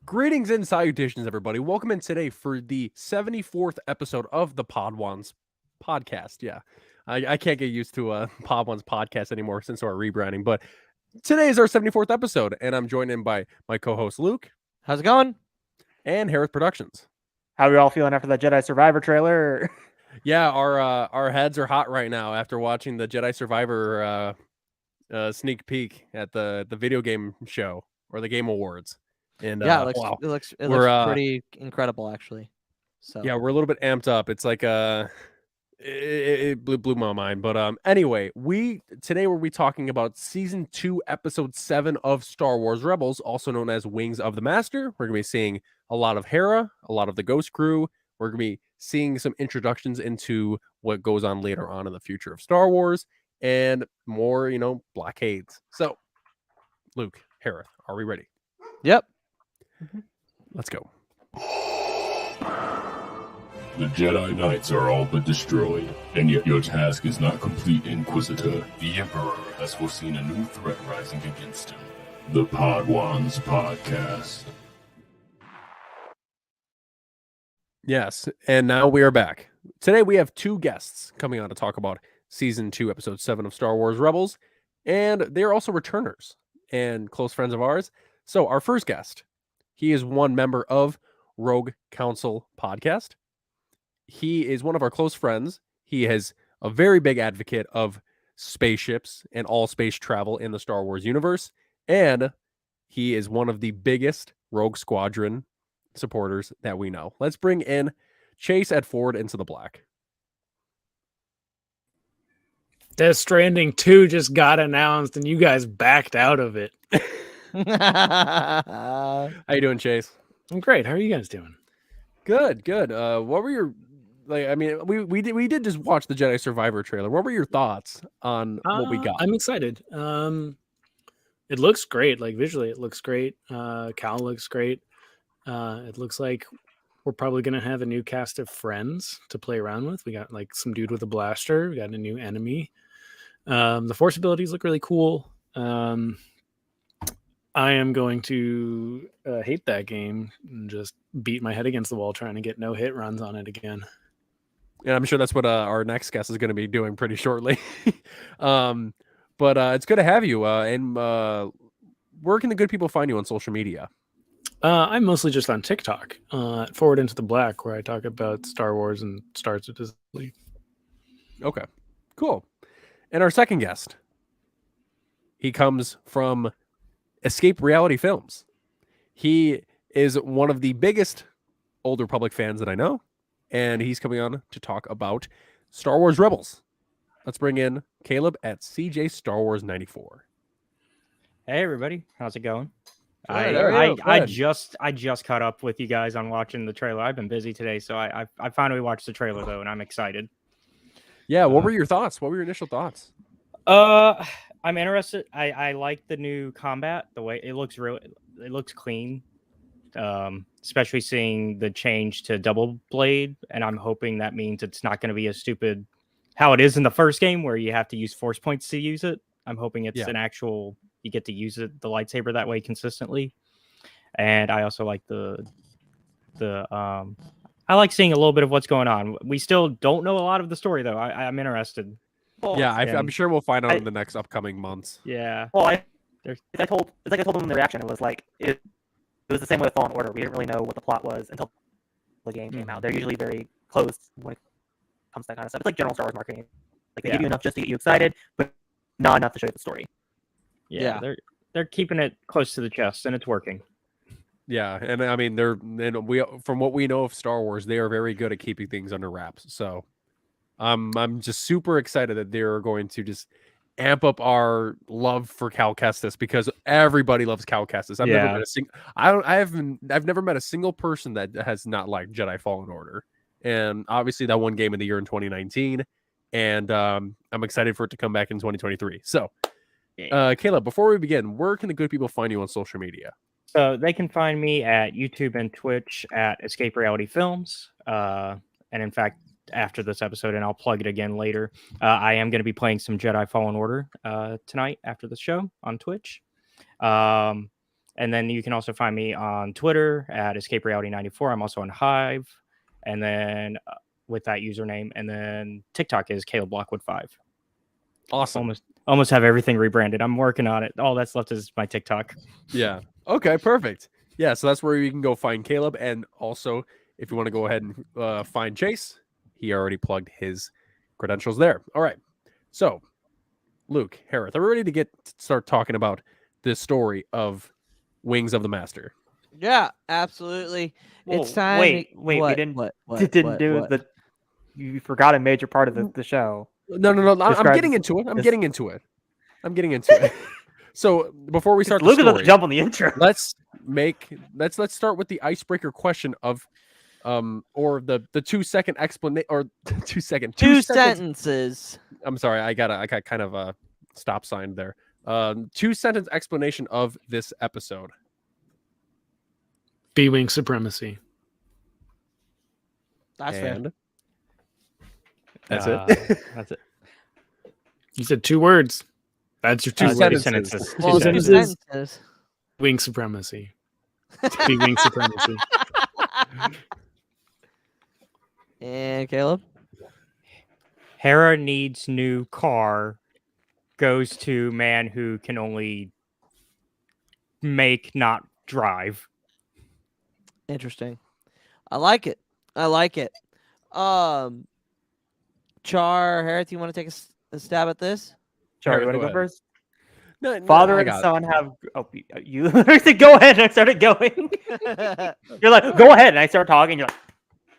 Greetings and salutations, everybody. Welcome in today for the 74th episode of the Podwans podcast. Yeah, I can't get used to Podwans podcast anymore since our rebranding, but today is our 74th episode, and I'm joined in by my co-host Luke. How's it going? And Hereth Productions. How are we all feeling after that Jedi Survivor trailer? Yeah, our heads are hot right now after watching the Jedi Survivor sneak peek at the video game show or the Game Awards. And yeah, wow, it looks pretty incredible, actually. So yeah, we're a little bit amped up. It's like it blew my mind. But anyway, today we'll be talking about season 2, episode 7 of Star Wars Rebels, also known as Wings of the Master. We're gonna be seeing a lot of Hera, a lot of the Ghost Crew. We're gonna be seeing some introductions into what goes on later on in the future of Star Wars and more, blockades. So, Luke, Hera, are we ready? Yep. Let's go. The Jedi Knights are all but destroyed, and yet your task is not complete, Inquisitor. The Emperor has foreseen a new threat rising against him. The Podwans Podcast. Yes, and now we are back. Today we have 2 guests coming on to talk about Season 2, Episode 7 of Star Wars Rebels, and they are also returners and close friends of ours. So our first guest, he is one member of Rogue Council Podcast. He is one of our close friends. He is a very big advocate of spaceships and all space travel in the Star Wars universe, and he is one of the biggest Rogue Squadron supporters that we know. Let's bring in Chase at Forward Into the Black. Death Stranding 2 just got announced and you guys backed out of it. How you doing, Chase? I'm great. How are you guys doing? Good. What were your we did just watch the Jedi Survivor trailer. What were your thoughts on what we got? I'm excited. It looks great. Like visually, it looks great. Cal looks great. It looks like we're probably gonna have a new cast of friends to play around with. We got like some dude with a blaster. We got a new enemy. The Force abilities look really cool. I am going to hate that game and just beat my head against the wall trying to get no hit runs on it again. And I'm sure that's what our next guest is going to be doing pretty shortly. But it's good to have you. And where can the good people find you on social media? I'm mostly just on TikTok, Forward Into the Black, where I talk about Star Wars and Star Citizen. Okay, cool. And our second guest, he comes from Escape Reality Films. He is one of the biggest Old Republic fans that I know, and he's coming on to talk about Star Wars Rebels. Let's bring in Caleb at CJ Star Wars 94. Hey everybody, how's it going? Good, I just caught up with you guys on watching the trailer. I've been busy today, so I finally watched the trailer though, and I'm excited. Yeah, what were your thoughts? What were your initial thoughts? I'm interested. I like the new combat. The way it looks clean. Especially seeing the change to double blade, and I'm hoping that means it's not going to be as stupid how it is in the first game where you have to use force points to use it. I'm hoping it's an actual you get to use the lightsaber that way consistently. And I also like I like seeing a little bit of what's going on. We still don't know a lot of the story though. I'm interested. Well, yeah, I'm sure we'll find out in the next upcoming months. Yeah. Well, I told them in the reaction, it was like it was the same with Fallen Order. We didn't really know what the plot was until the game came out. They're usually very close when it comes to that kind of stuff. It's like general Star Wars marketing. Like they give you enough just to get you excited, but not enough to show you the story. Yeah. They're keeping it close to the chest, and it's working. Yeah, and I mean from what we know of Star Wars, they are very good at keeping things under wraps. So I'm just super excited that they're going to just amp up our love for Cal Kestis, because everybody loves Cal Kestis. I've never met a single person that has not liked Jedi Fallen Order, and obviously that one game of the year in 2019, and I'm excited for it to come back in 2023. So, Caleb, before we begin, where can the good people find you on social media? So they can find me at YouTube and Twitch at Escape Reality Films. And in fact, after this episode, and I'll plug it again later, I am going to be playing some Jedi Fallen Order tonight after the show on Twitch. And then you can also find me on Twitter at EscapeReality94. I'm also on Hive, and then with that username. And then TikTok is Caleb Blockwood 5. Awesome. Almost have everything rebranded. I'm working on it. All that's left is my TikTok. Yeah. Okay, perfect. Yeah, so that's where you can go find Caleb. And also, if you want to go ahead and find Chase, he already plugged his credentials there. All right. So, Luke, Hereth, are we ready to start talking about this story of Wings of the Master? Yeah, absolutely. It's Whoa, time. Wait, to- we what, didn't. What? Didn't do the. You forgot a major part of the show. No. I'm Describe getting this- into it. I'm this- getting into it. So before we start the Luke is about to story, jump on the intro. let's start with the icebreaker question of or the 2-second explanation or 2 second Two 2 seconds. sentences. I'm sorry, I got kind of a stop sign there. 2-sentence explanation of this episode. B-Wing supremacy. That's fair. And that's Uh, it. That's it. You said 2 words. That's your 2 Two words. sentences. Sentences. Well, Two two sentences. sentences. Wing supremacy. B-Wing supremacy. And Caleb? Hera needs new car. Goes to man who can only make, not drive. Interesting. I like it. Char, Hereth, you want to take a stab at this? Sorry, Hereth, you want to go go ahead. first? No, Father I and got it. son have. Oh, you said go ahead, and I started going. You're like, go ahead, and I start talking. You're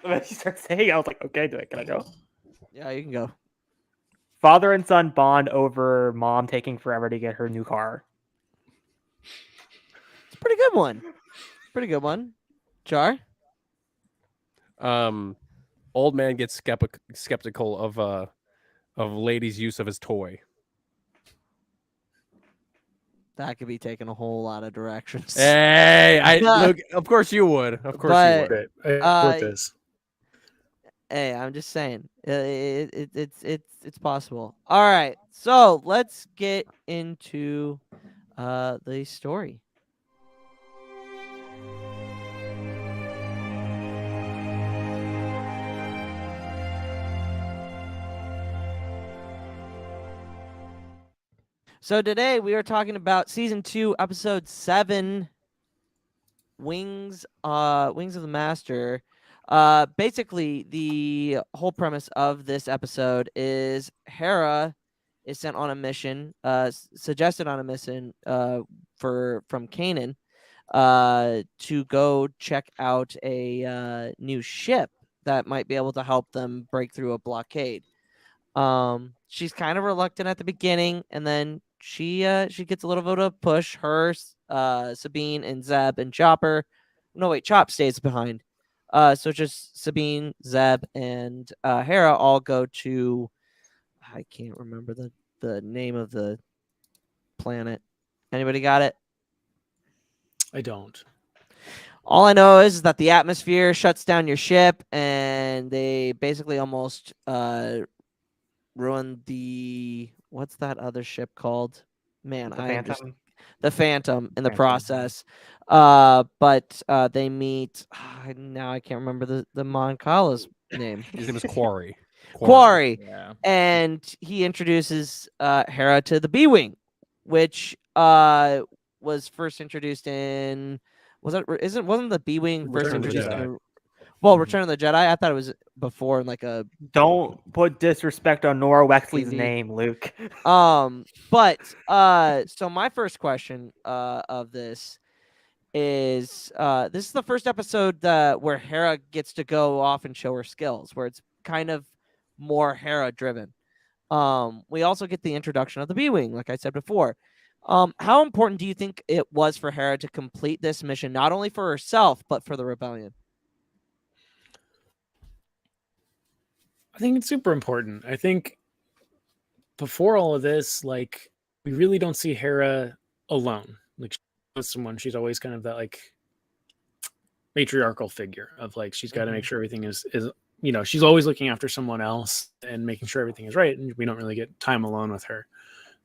like, you start saying. I was like, okay, can I go? Yeah, you can go. Father and son bond over mom taking forever to get her new car. It's a pretty good one. Char? Old man gets skeptical of lady's use of his toy. That could be taken a whole lot of directions. Hey, look. Of course you would. Of course you But- would. Okay, I support Uh, this. Hey, I'm just saying, it's possible. All right, so let's get into the story. So today we are talking about season 2, episode 7, Wings of the Master. Basically, the whole premise of this episode is Hera is sent on a mission, suggested on a mission from Kanan to go check out a new ship that might be able to help them break through a blockade. She's kind of reluctant at the beginning, and then she gets a little bit of a push. Her, Sabine, and Zeb and Chopper. No, wait, Chop stays behind. So just Sabine, Zeb, and Hera all go to. I can't remember the name of the planet. Anybody got it? I don't. All I know is that the atmosphere shuts down your ship, and they basically almost ruined the. What's that other ship called? Man, The I just Phantom. the Phantom in the Phantom. process. But they meet. Now I can't remember the Mon Cala's name. His name is Quarry. Quarry. Yeah. And he introduces Hera to the B-Wing, which was first introduced in. Wasn't the B-Wing first Return of the introduced Jedi. in? Well, Return of the Jedi. I thought it was before in like a Don't put disrespect on Nora Wexley's Indeed. name, Luke. But so my first question of this is this is the first episode where Hera gets to go off and show her skills, where it's kind of more Hera driven. We also get the introduction of the B-Wing, like I said before. How important do you think it was for Hera to complete this mission, not only for herself but for the rebellion? I think it's super important. I think before all of this, like, we really don't see Hera alone. Like, she's with someone, she's always kind of that like matriarchal figure of like she's got to make sure everything is she's always looking after someone else and making sure everything is right, and we don't really get time alone with her.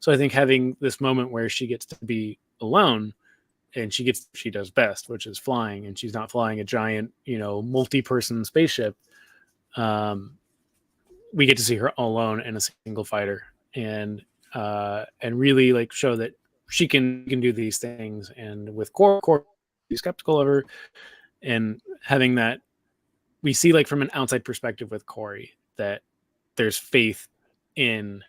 So I think having this moment where she gets to be alone and she gets she does best, which is flying, and she's not flying a giant, multi-person spaceship. We get to see her alone in a single fighter, and really like show that she can do these things. And with core be skeptical of her, and having that, we see like from an outside perspective with Corey that there's faith in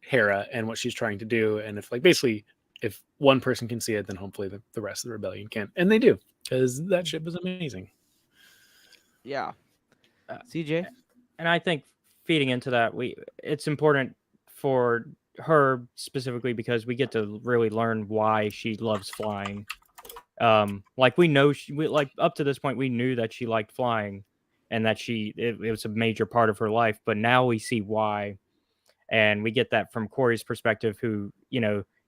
Hera and what she's trying to do. And if like basically if one person can see it, then hopefully the rest of the rebellion can. And they do, because that ship is amazing. Yeah. CJ? And I think feeding into that, it's important for her specifically because we get to really learn why she loves flying. Like we know like up to this point we knew that she liked flying and that it was a major part of her life, but now we see why. And we get that from Corey's perspective, who,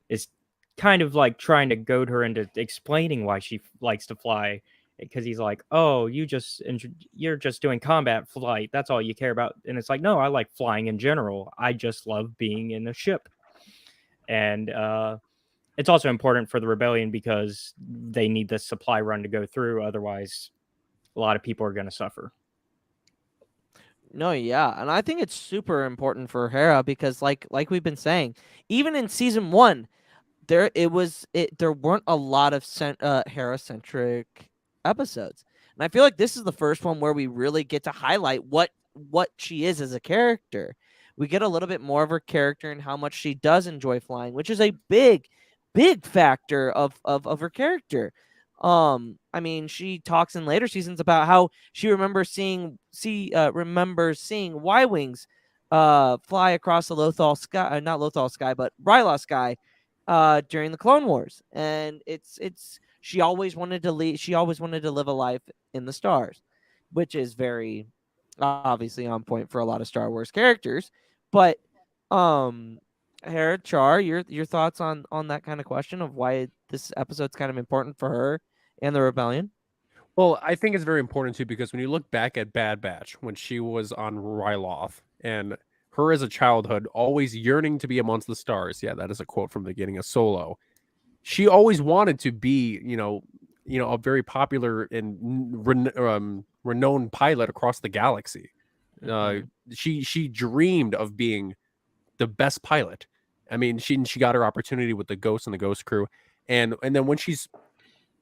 is kind of like trying to goad her into explaining why she likes to fly, because he's like, oh, you're just doing combat flight, that's all you care about. And it's like, no, I like flying in general, I just love being in a ship. And it's also important for the rebellion because they need this supply run to go through, otherwise a lot of people are going to suffer. No, yeah, and I think it's super important for Hera because, like we've been saying, even in season 1, there weren't a lot of Hera-centric episodes, and I feel like this is the first one where we really get to highlight what she is as a character. We get a little bit more of her character and how much she does enjoy flying, which is a big factor of her character. I mean, she talks in later seasons about how she remembers seeing Y-wings fly across the Lothal sky, not Lothal sky, but Ryloth sky during the Clone Wars. And she always wanted to live a life in the stars, which is very obviously on point for a lot of Star Wars characters. But Hereth, Char, your thoughts on that kind of question of why this episode's kind of important for her and the rebellion? Well, I think it's very important too because when you look back at Bad Batch, when she was on Ryloth, and her as a childhood always yearning to be amongst the stars. Yeah, that is a quote from the beginning of Solo. She always wanted to be, a very popular and renowned pilot across the galaxy. She dreamed of being the best pilot. I mean, she got her opportunity with the Ghost and the Ghost crew, and then when she's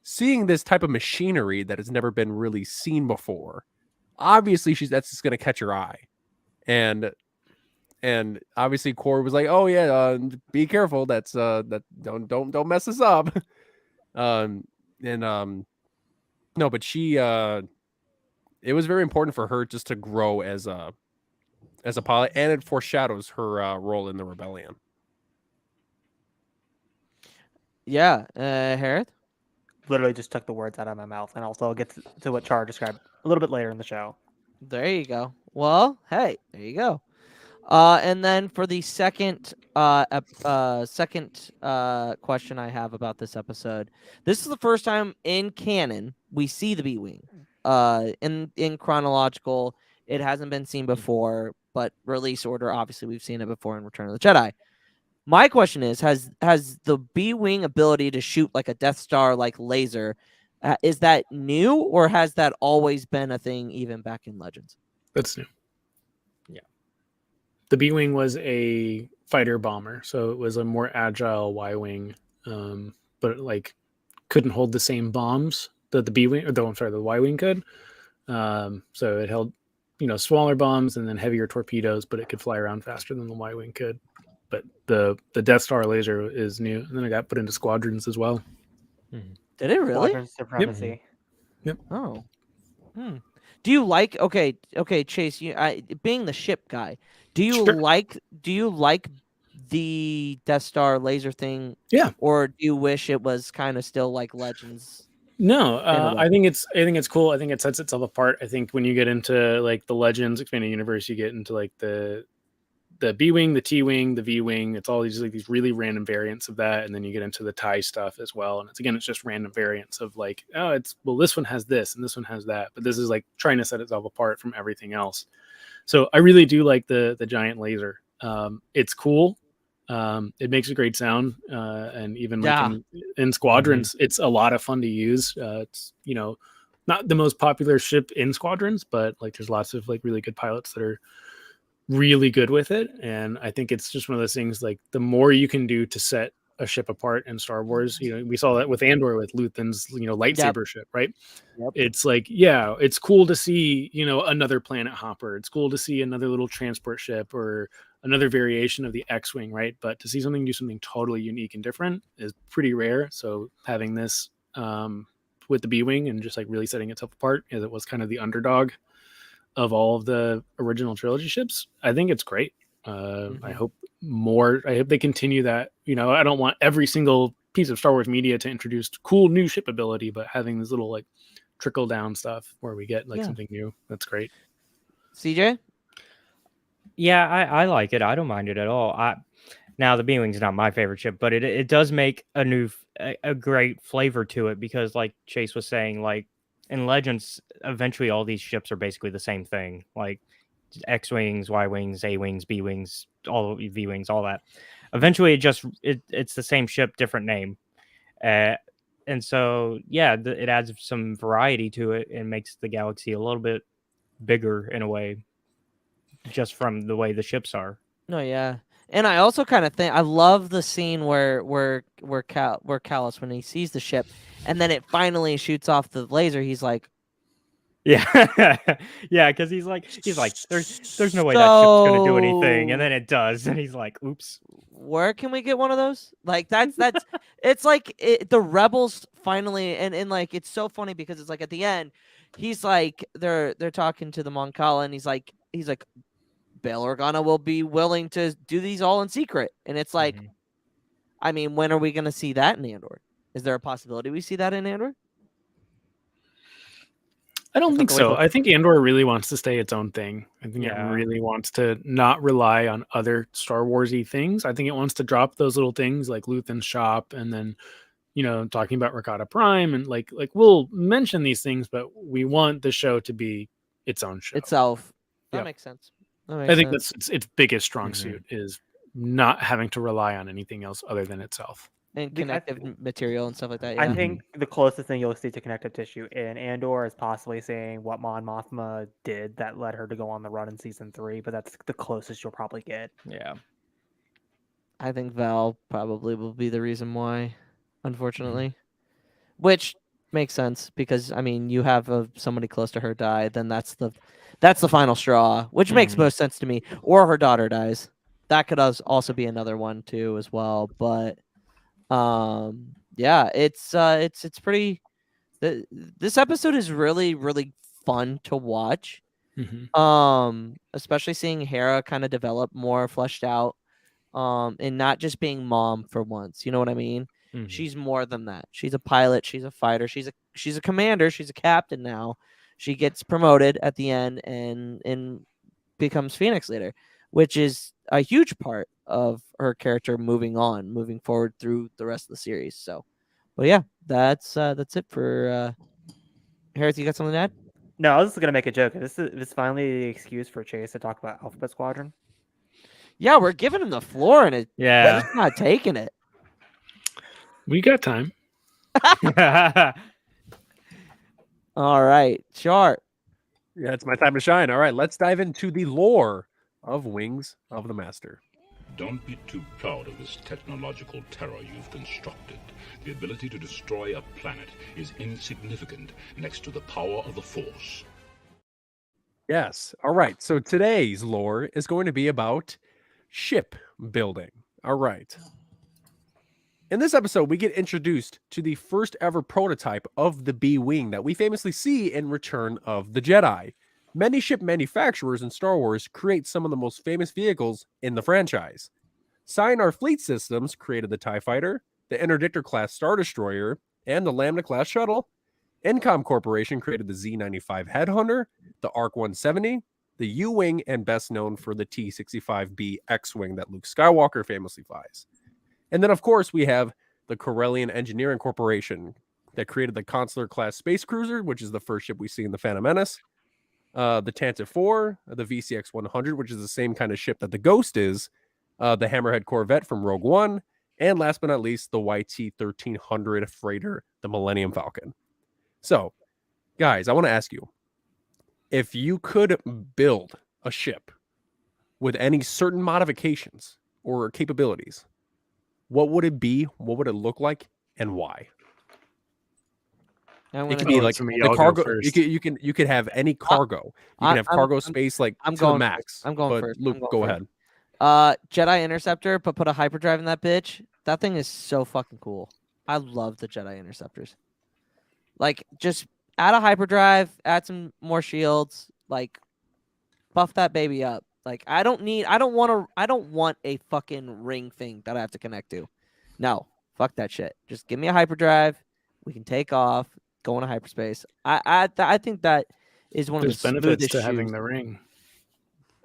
seeing this type of machinery that has never been really seen before, obviously that's just going to catch her eye. And obviously Corey was like, "Oh yeah, be careful. That's don't mess us up." No, but she it was very important for her just to grow as a pilot, and it foreshadows her role in the rebellion. Yeah, Hereth? Literally just took the words out of my mouth, and also I'll get to what Char described a little bit later in the show. There you go. Well, hey, there you go. And then for the second question I have about this episode, this is the first time in canon we see the B-wing. In chronological, it hasn't been seen before, but release order, obviously we've seen it before in Return of the Jedi. My question is, has the B-wing ability to shoot like a Death Star like laser, is that new, or has that always been a thing even back in Legends? That's new. Yeah. The B-wing was a fighter bomber, so it was a more agile Y-wing, but it like couldn't hold the same bombs that the B-wing, the Y-wing could. So it held, smaller bombs and then heavier torpedoes, but it could fly around faster than the Y-wing could. But the Death Star laser is new, and then it got put into squadrons as well. Did it really? Squadron Supremacy. Yep. Oh. Do you like okay, Chase, being the ship guy, do you like the Death Star laser thing? Yeah. Or do you wish it was kind of still like Legends? No, I think it's cool. I think it sets itself apart. I think when you get into like the Legends expanded universe, you get into like the B-wing, the T-wing, the V-wing. It's all these like these really random variants of that, and then you get into the TIE stuff as well. And it's just random variants of like, this one has this and this one has that, but this is like trying to set itself apart from everything else. So I really do like the giant laser. It's cool. It makes a great sound, and even like Yeah. in squadrons, it's a lot of fun to use. It's not the most popular ship in squadrons, but like there's lots of like really good pilots that are really good with it. And I think it's just one of those things, like the more you can do to set a ship apart in Star Wars, we saw that with Andor with Luthen's lightsaber ship, right? Yep. It's like, yeah, it's cool to see another planet hopper. It's cool to see another little transport ship or another variation of the X-wing, right? But to see something do something totally unique and different is pretty rare. So having this with the B-wing and just like really setting itself apart, as it was kind of the underdog of all of the original trilogy ships, I think it's great. I hope they continue that. I don't want every single piece of Star Wars media to introduce cool new ship ability, but having this little like trickle down stuff where we get like something new, that's great. CJ? Yeah, I like it. I don't mind it at all. Now the B-wing's not my favorite ship, but it does make a great flavor to it, because like Chase was saying, like in Legends, eventually all these ships are basically the same thing, like X-wings, Y-wings, A-wings, B-wings, all V-wings, all that. Eventually it's the same ship, different name. And so yeah, it adds some variety to it and makes the galaxy a little bit bigger in a way, just from the way the ships are. No, yeah. And I also kind of think I love the scene where Callus, when he sees the ship and then it finally shoots off the laser, he's like, yeah, yeah, because he's like, there's no way that ship's gonna do anything, and then it does, and he's like, oops. Where can we get one of those? Like that's it's like the rebels finally, and like it's so funny because it's like at the end, he's like they're talking to the Mon Cala, and he's like Bail Organa will be willing to do these all in secret, and it's like, I mean, when are we gonna see that in Andor? Is there a possibility we see that in Andor? I don't think so. I think Andor really wants to stay its own thing. I think it really wants to not rely on other Star Warsy things. I think it wants to drop those little things like Luthen's shop, and then, talking about Rakata Prime, and like we'll mention these things, but we want the show to be its own show itself. That makes sense. I think that's its biggest strong suit, is not having to rely on anything else other than itself. And connective material and stuff like that. Yeah. I think the closest thing you'll see to connective tissue in Andor is possibly seeing what Mon Mothma did that led her to go on the run in season 3, but that's the closest you'll probably get. Yeah. I think Val probably will be the reason why, unfortunately. Which makes sense, because I mean, you have somebody close to her die, then that's the final straw, which makes most sense to me. Or her daughter dies. That could also be another one too as well, but yeah, it's pretty. This episode is really, really fun to watch. Especially seeing Hera kind of develop more fleshed out, and not just being mom for once. You know what I mean? She's more than that. She's a pilot. She's a fighter. She's a commander. She's a captain now. She gets promoted at the end and becomes Phoenix Leader, which is a huge part of her character moving forward through the rest of the series. So, well, yeah, that's it for Hereth. You got something to add? No, I was just gonna make a joke. This is finally the excuse for Chase to talk about Alphabet Squadron. Yeah, we're giving him the floor, and he's not taking it. We got time. All right, Chart. Yeah, it's my time to shine. All right, let's dive into the lore of Wings of the Master. Don't be too proud of this technological terror you've constructed. The ability to destroy a planet is insignificant next to the power of the Force. Yes. All right. So today's lore is going to be about ship building. All right. In this episode, we get introduced to the first ever prototype of the B-Wing that we famously see in Return of the Jedi. Many ship manufacturers in Star Wars create some of the most famous vehicles in the franchise. Scion Fleet Systems created the TIE Fighter, the Interdictor-class Star Destroyer, and the Lambda-class shuttle. Incom Corporation created the Z-95 Headhunter, the ARC-170, the U-Wing, and best known for the T-65B X-Wing that Luke Skywalker famously flies. And then, of course, we have the Corellian Engineering Corporation that created the Consular-class Space Cruiser, which is the first ship we see in the Phantom Menace. The Tantive 4, the VCX-100, which is the same kind of ship that the Ghost is, the Hammerhead Corvette from Rogue One, and last but not least, the YT-1300 freighter, the Millennium Falcon. So, guys, I want to ask you, if you could build a ship with any certain modifications or capabilities, what would it be? What would it look like, and why? I'm It gonna could Oh, be go- like somebody the else go cargo. first. You could have any cargo. You can have cargo space like I'm to the going max. first. I'm going but first. I'm Luke, going go first. ahead. Jedi Interceptor, but put a hyperdrive in that bitch. That thing is so fucking cool. I love the Jedi Interceptors. Like, just add a hyperdrive, add some more shields, like, buff that baby up. Like, I don't want a fucking ring thing that I have to connect to. No, fuck that shit. Just give me a hyperdrive. We can take off, go into hyperspace. I think that is one There's of the benefits smoothest to shoes. having the ring.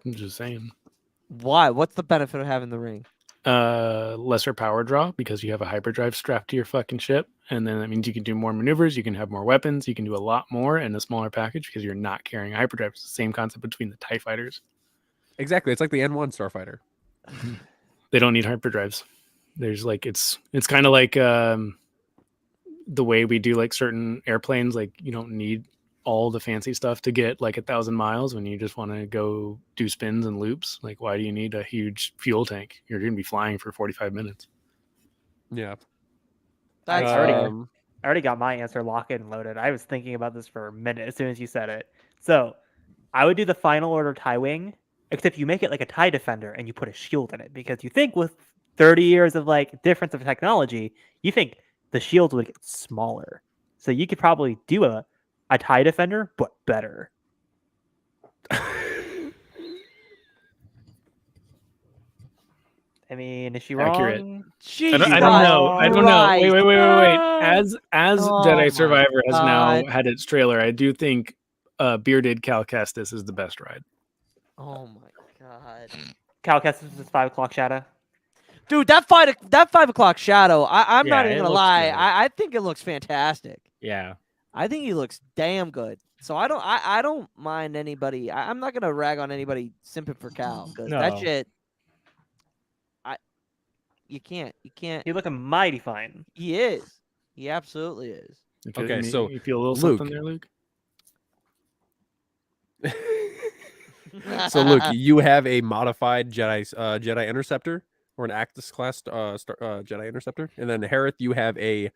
I'm just saying. Why? What's the benefit of having the ring? Lesser power draw because you have a hyperdrive strapped to your fucking ship, and then that means you can do more maneuvers, you can have more weapons, you can do a lot more in a smaller package because you're not carrying a hyperdrive. It's the same concept between the TIE fighters. Exactly. It's like the N1 starfighter. They don't need hyperdrives. There's like it's kind of like the way we do like certain airplanes. Like you don't need all the fancy stuff to get like 1,000 miles when you just want to go do spins and loops. Like, why do you need a huge fuel tank? You're going to be flying for 45 minutes. Yeah. That's I already- fair. I already got my answer locked and loaded. I was thinking about this for a minute as soon as you said it. So I would do the final order TIE wing, except you make it like a TIE defender and you put a shield in it because you think with 30 years of like difference of technology, you think the shields would get smaller. So you could probably do a TIE defender, but better. I mean, is she Accurate. wrong? I don't know. I don't know. Wait. As Oh Jedi my Survivor has now God. had its trailer, I do think bearded Cal Kestis is the best ride. Oh my god. Cal Kestis is 5 o'clock shadow. Dude, that 5 o'clock shadow, I'm not Yeah, even it gonna looks lie. good. I think it looks fantastic. Yeah. I think he looks damn good. So I don't mind anybody. I'm not gonna rag on anybody simping for Cal because that No. shit. You can't. He's looking mighty fine. He is. He absolutely is. Okay, so you feel a little Luke. something there, Luke? So Luke, you have a modified Jedi Interceptor or an Actus class Jedi Interceptor, and then Hereth, you have a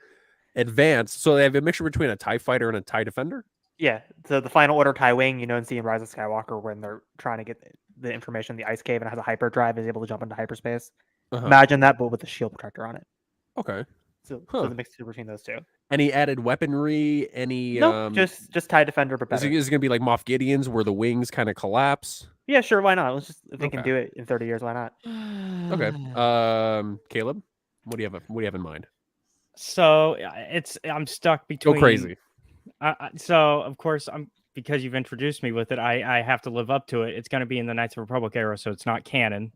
advanced. So they have a mixture between a TIE fighter and a TIE defender. Yeah, so the final order TIE wing, you know, and see in Rise of Skywalker when they're trying to get the information in the ice cave and has a hyperdrive, is able to jump into hyperspace. Uh-huh. Imagine that, but with the shield protector on it. Okay. So Huh. the mixture between those two. Any added weaponry? Any? No, just TIE defender, but Is better. it going to be like Moff Gideon's, where the wings kind of collapse? Yeah, sure, why not? Let's just if they can Okay. do it in 30 years, why not? Okay. Caleb, what do you have in mind? So I'm stuck between. Go crazy. So of course because you've introduced me with it, I have to live up to it. It's going to be in the Knights of the Republic era, so it's not canon.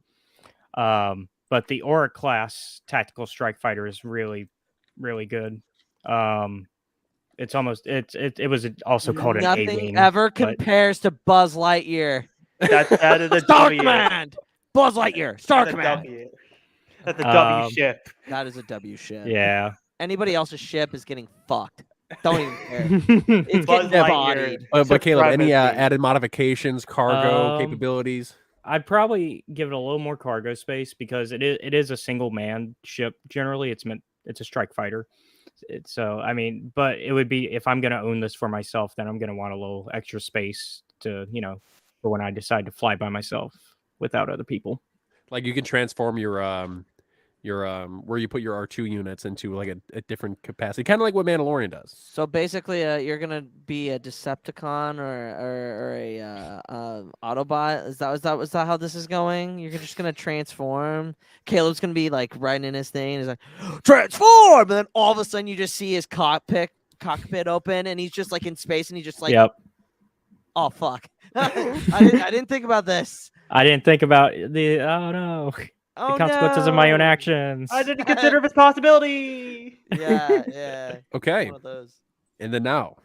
But the Aura class tactical strike fighter is really, really good. It's almost it was also called an A Nothing wing. ever but- compares to Buzz Lightyear. That is a Star W. Command. Buzz Lightyear. Star That's a Command. W. That's a W Um, ship. That is a W ship. Yeah. Anybody else's ship is getting fucked. Don't even care. it's It's Buzz getting Lightyear. bodied. But Caleb, any Supremacy. added modifications, cargo capabilities? I'd probably give it a little more cargo space because it is a single man ship. Generally, it's a strike fighter. So I mean, but it would be if I'm going to own this for myself, then I'm going to want a little extra space to for when I decide to fly by myself without other people. Like you can transform your where you put your R2 units into like a different capacity, kind of like what Mandalorian does. So basically, you're gonna be a Decepticon or a Autobot. Is that how this is going? You're just gonna transform. Caleb's gonna be like riding in his thing. And he's like, transform, and then all of a sudden you just see his cockpit open, and he's just like in space, and he's just like, Yep. oh fuck, I didn't think about this. I didn't think about the Oh, consequences of my own no. actions. I didn't consider this possibility. Yeah. Okay, One of those. and then now,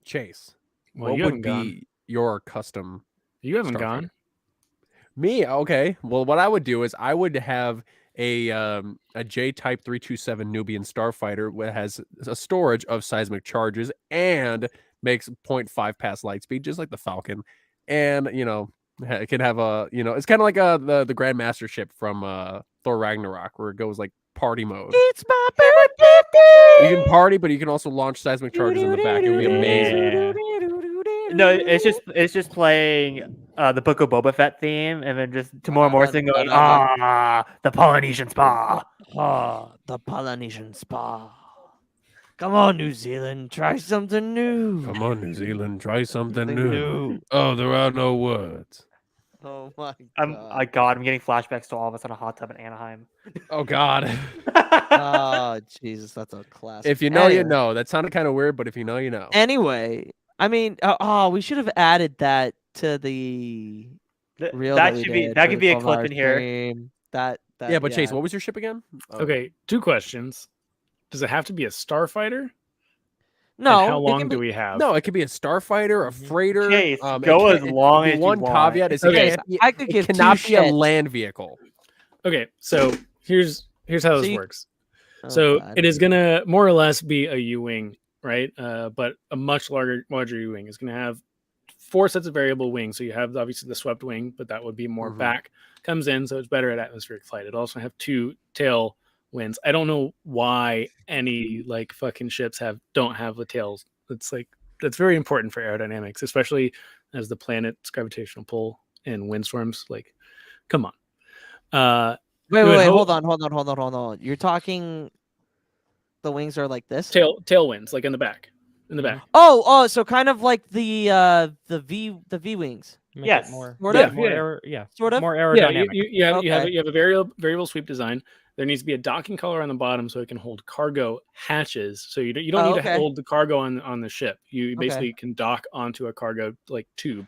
Chase, Well, what you would haven't be gone. your custom? You haven't Starfighter? gone. Me, okay. Well, what I would do is I would have a J-type 327 Nubian starfighter that has a storage of seismic charges and makes 0.5 pass light speed, just like the Falcon. And it can have it's kind of like the Grandmaster ship from Thor Ragnarok, where it goes like party mode. It's my You can party, but you can also launch seismic charges in the back. It would be amazing. Yeah. No, it's just playing the Book of Boba Fett theme, and then just Tamora Morrison going, the Polynesian spa. The Polynesian spa. Come on, New Zealand, try something new. Come on, New Zealand, try something Something new. new. Oh, there are no words. Oh my I'm god. I'm getting flashbacks to all of us on a hot tub in Anaheim. Oh God. Oh Jesus, that's a classic. If you know, you Anyway. know. That sounded kind of weird, but if you know, you know. Anyway, I mean, we should have added that to the reel that we should be did that for could the be a 12-hour clip in here. stream. That Yeah, but Chase, what was your ship again? Oh. Okay, 2 questions. Does it have to be a starfighter? No. And how it long can do be- we have? No, it could be a starfighter, a freighter. Chase, it go as can't- long the as you one want. caveat is Okay, it, can't be- I could it give two cannot be a shits. land vehicle. Okay, so here's how So this you- works. Oh, So God. it is gonna more or less be a U-wing, right? But a much larger U-wing. It's gonna have 4 sets of variable wings. So you have obviously the swept wing, but that would be more Mhm. back comes in, so it's better at atmospheric flight. It'll also have 2 tail winds. I don't know why any like fucking ships don't have the tails. It's like that's very important for aerodynamics, especially as the planet's gravitational pull and windstorms. Like, come on. Wait, would hope- hold on. You're talking the wings are like this? Tailwinds, like in the back. In the back. Oh, so kind of like the V wings. Make it Yes. more, Sort of, more yeah. Sort of? more Yeah, aerodynamic. you have a variable sweep design. There needs to be a docking collar on the bottom so it can hold cargo hatches. So you don't Oh, need okay. to hold the cargo on the ship. You Okay. basically can dock onto a cargo like tube.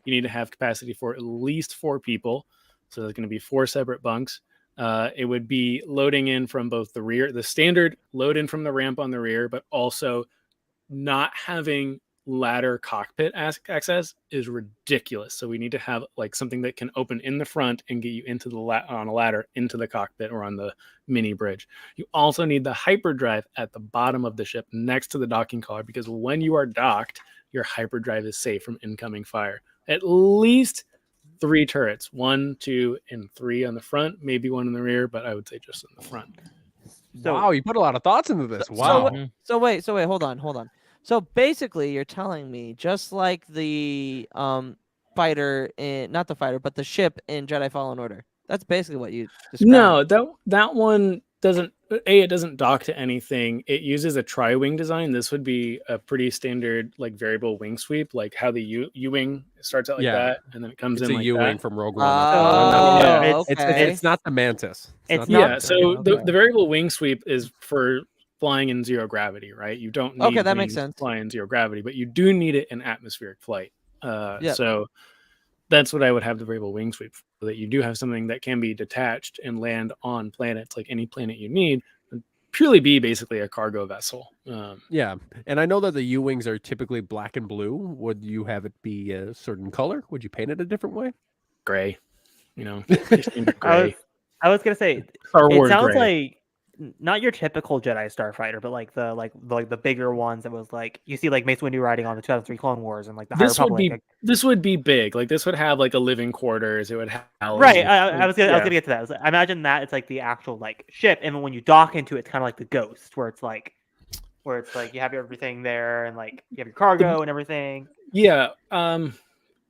You need to have capacity for at least 4 people. So there's going to be 4 separate bunks. It would be loading in from both the rear, the standard load in from the ramp on the rear, but also not having ladder cockpit access is ridiculous. So we need to have like something that can open in the front and get you into the on a ladder into the cockpit or on the mini bridge. You also need the hyperdrive at the bottom of the ship next to the docking collar, because when you are docked, your hyperdrive is safe from incoming fire. At least 3 turrets, 1, 2, and 3 on the front, maybe 1 in the rear, but I would say just in the front. So- Wow, you put a lot of thoughts into this. Wow. So wait, hold on. So basically, you're telling me just like the fighter in not the fighter, but the ship in Jedi Fallen Order. That's basically what you described. No, that one doesn't. It doesn't dock to anything. It uses a tri-wing design. This would be a pretty standard like variable wing sweep, like how the U-wing starts out like Yeah. that, and then it comes It's in a like U-wing that. from Rogue One. Oh, Yeah, okay. It's not the Mantis. It's the not- Yeah, Mantis. so Okay. the variable wing sweep is for flying in 0 gravity, right? You don't need Okay, that makes wings sense. to fly in 0 gravity, but you do need it in atmospheric flight. Yep. So that's what I would have the variable wing sweep for, that you do have something that can be detached and land on planets, like any planet you need, and purely be basically a cargo vessel. Yeah, and I know that the U-wings are typically black and blue. Would you have it be a certain color? Would you paint it a different way? Gray, just need gray. I was gonna say Star it Wars sounds gray. like not your typical Jedi starfighter, but like the bigger ones that was like you see like Mace Windu riding on the 2003 Clone Wars and like the High This would Republic. be this would be big. Like this would have like a living quarters. It would have Right, I was gonna yeah. get to that. I imagine that it's like the actual like ship, and when you dock into it, it's kind of like the Ghost, where it's like you have everything there, and like you have your cargo and everything. Yeah.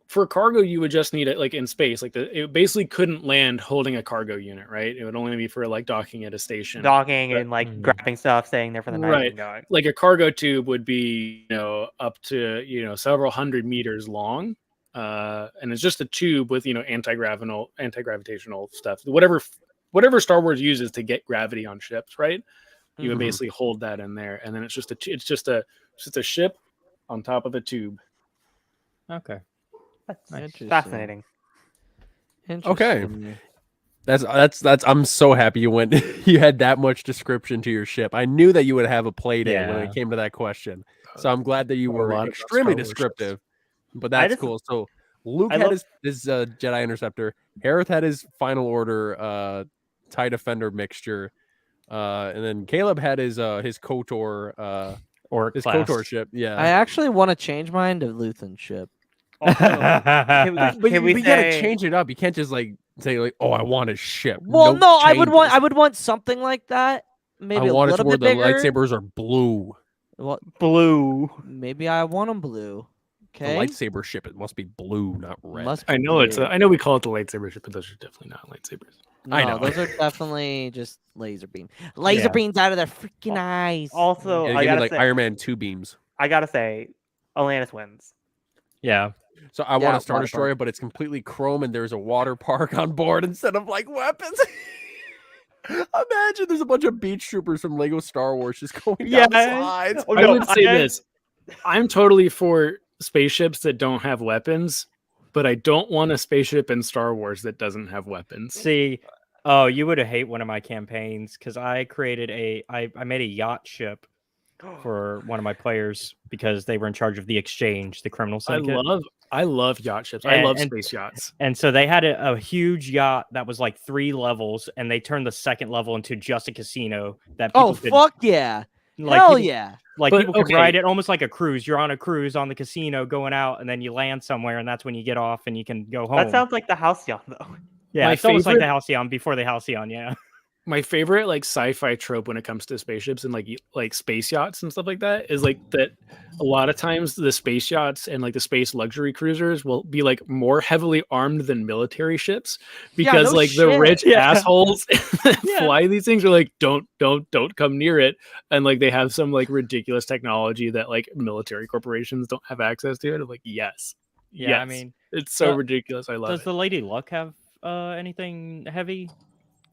For cargo, you would just need it like in space. Like it basically couldn't land holding a cargo unit, right? It would only be for like docking at a station. Docking But- and like grabbing stuff, staying there for the night, Right. and going. Like a cargo tube would be, up to several hundred meters long, and it's just a tube with anti-gravitational stuff. Whatever Star Wars uses to get gravity on ships, right? You would Mhm. basically hold that in there, and then it's just a ship on top of a tube. Okay. That's Interesting. fascinating. Okay. Interesting. That's I'm so happy you went you had that much description to your ship. I knew that you would have a play day when Yeah. it came to that question. So I'm glad that you A were lot of extremely Star Wars ships. descriptive. But I that's just- cool. So Luke I had love- his Jedi Interceptor. Hereth had his Final Order TIE Defender mixture. And then Caleb had his KOTOR Or his class. KOTOR ship. Yeah. I actually want to change mine to Luthen ship. Also, can But can we you gotta say- change it up. You can't just like say like, "Oh, I want a ship." Well, no, I would want changes. something like that. Maybe I a want it to little where bit the bigger. lightsabers are blue. Well, blue? maybe I want them blue. Okay. The lightsaber ship, it must be blue, not red. Must I be know it's. blue. I know we call it the lightsaber ship, but those are definitely not lightsabers. No, I know. those are definitely just laser beam. Laser Yeah. beams out of their freaking eyes. Also, Yeah, I give me gotta like say, Iron Man 2 beams. Atlantis wins. Yeah. So I Yeah, want a Star water Destroyer, park. but it's completely chrome and there's a water park on board instead of like weapons. Imagine there's a bunch of beach troopers from Lego Star Wars just going down the Yeah. slides. Oh, I no, would say I- this: I'm totally for spaceships that don't have weapons, but I don't want a spaceship in Star Wars that doesn't have weapons. See, oh, you would have hate one of my campaigns because I created I made a yacht ship for one of my players because they were in charge of the exchange, the criminal syndicate. I love yacht ships. I love And- space yachts. And so they had a huge yacht that was like 3 levels, and they turned the second level into just a casino that people Oh, could, fuck yeah. like, Hell people, yeah. like But, people could okay. ride it almost like a cruise. You're on a cruise on the casino going out, and then you land somewhere, and that's when you get off and you can go home. That sounds like the Halcyon, though. yeah, my it's almost like the favorite- Halcyon before the Halcyon. Yeah, My favorite like sci-fi trope when it comes to spaceships and like space yachts and stuff like that is like that a lot of times the space yachts and like the space luxury cruisers will be like more heavily armed than military ships because no like the shit. rich Yeah. assholes that Yeah. fly these things are like don't come near it, and like they have some like ridiculous technology that like military corporations don't have access to. And I'm like, yes. yeah. I yes. mean, It's so Uh, ridiculous. I love does it. the Lady Luck have anything heavy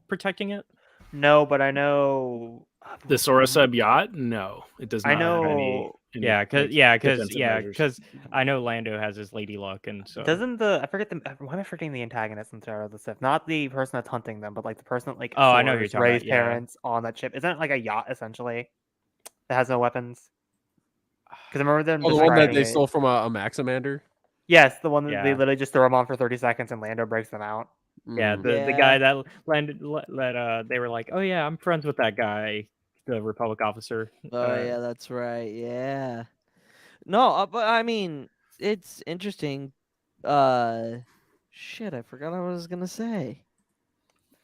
protecting it? No, but I know The Sora sub yacht? No, it does not I have know- any, Yeah, like, defensive measures. because I know Lando has his Lady Luck, and so Doesn't the I forget the why am I forgetting the antagonist in Terror of the Sith? Not the person that's hunting them, but like the person that, like Oh, I know who you're Sora's talking about, raised yeah. parents on that ship. Isn't it like a yacht essentially that has no weapons? Because I remember them. Oh, the one that describing they it. stole from a Maximander. Yes, the one that Yeah. they literally just throw them on for 30 seconds and Lando breaks them out. yeah, Mm. the Yeah. guy that landed that they were like, oh yeah, I'm friends with that guy, the Republic officer. Oh yeah, that's right. Yeah. No, but I mean, it's interesting. Shit, I forgot what I was gonna say.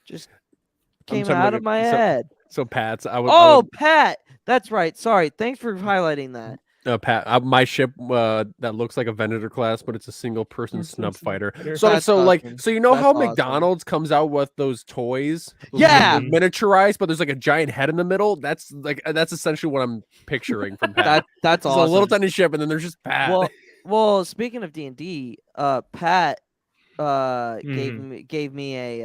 Just I'm came trying to out look of my at- so- head. So Pat's, I would. Oh, Pat. That's right. Sorry. Thanks for highlighting that. Pat, my ship that looks like a Venator class, but it's a single person snub fighter. fighter. So That's so awesome. like so you know That's how awesome. McDonald's comes out with those toys? Those Yeah. miniaturized, but there's like a giant head in the middle. That's essentially what I'm picturing from Pat. That's It's awesome. a little tiny ship, and then there's just Pat. Well, speaking of D&D, Pat Mhm. gave me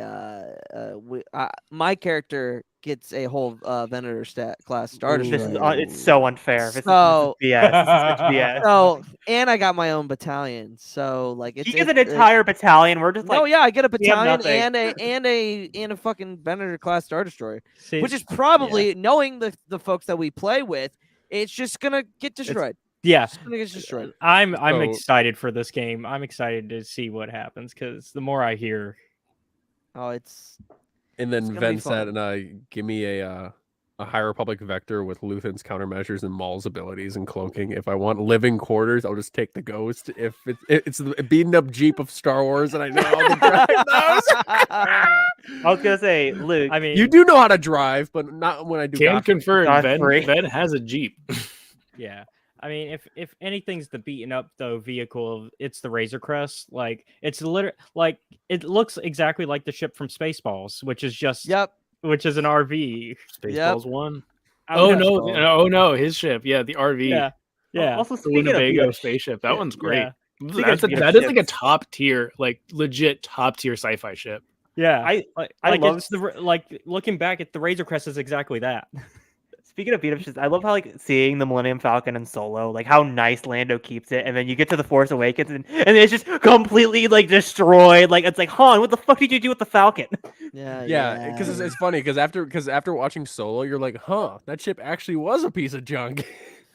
my character gets a whole Venator class starter. This is Destroyer. it's so unfair. This is So- BS. This is such BS. So, and I got my own battalion. So like it's He gets an entire battalion. We're just like, no, yeah, I get a we have battalion nothing. and a fucking Venator class Star Destroyer, See, which is probably knowing the folks that we play with, it's just gonna get destroyed. yeah. It's gonna get destroyed. I'm So- excited for this game. I'm excited to see what happens because the more I hear, Oh, it's And It's then gonna be Ven said, fun. give me a High Republic Vector with Luthen's countermeasures and Maul's abilities and cloaking. If I want living quarters, I'll just take the Ghost. If it's the beaten up Jeep of Star Wars, and I know how to drive those. I was gonna say, Luke. I mean, You do know how to drive, but not when I do. Can Godfrey. confirm Godfrey. Ved has a Jeep. yeah. I mean, if anything's the beaten up though vehicle, it's the Razor Crest. Like it's literally like it looks exactly like the ship from Spaceballs, which is just yep. which is an RV. Spaceballs one. I Oh mean, no! Oh no! His ship. Yeah, the RV. Yeah, yeah. Also, The speaking of Winnebago beat-up spaceship. That one's great. Yeah. Speaking That's of beat-up that is like a ships. top tier, like legit top tier sci-fi ship. Yeah, I like, I like love- it's like looking back at the Razor Crest is exactly that. Speaking of beat up shits, I love how like seeing the Millennium Falcon and Solo, like how nice Lando keeps it, and then you get to the Force Awakens and it's just completely like destroyed. Like it's like Han, what the fuck did you do with the Falcon? Yeah. Yeah, because it's funny because after watching Solo, you're like, huh, that ship actually was a piece of junk.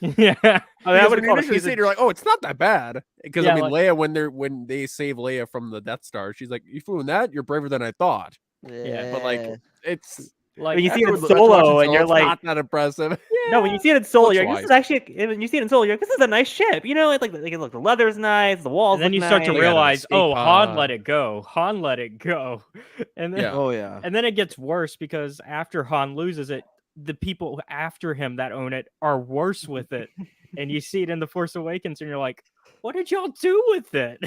Yeah. I mean, I Because would when you call it initially see it, season. you're like, oh, it's not that bad. Because Yeah, I mean, like- Leia, when they save Leia from the Death Star, she's like, "You flew in that? You're braver than I thought." Yeah. But like, it's Like When you see it in after watching Solo, and you're it's like, not that impressive. no, when you see it in Solo, you're like, Looks this is actually. When you see it in Solo, you're like, this is a nice ship. You know, like look, the leather's nice, the walls. and then look you start to nice. They got an realize, escape oh, Han pod. let it go. Han let it go. And then Yeah. Oh yeah. and then it gets worse because after Han loses it, the people after him that own it are worse with it. And you see it in The Force Awakens, and you're like, what did y'all do with it?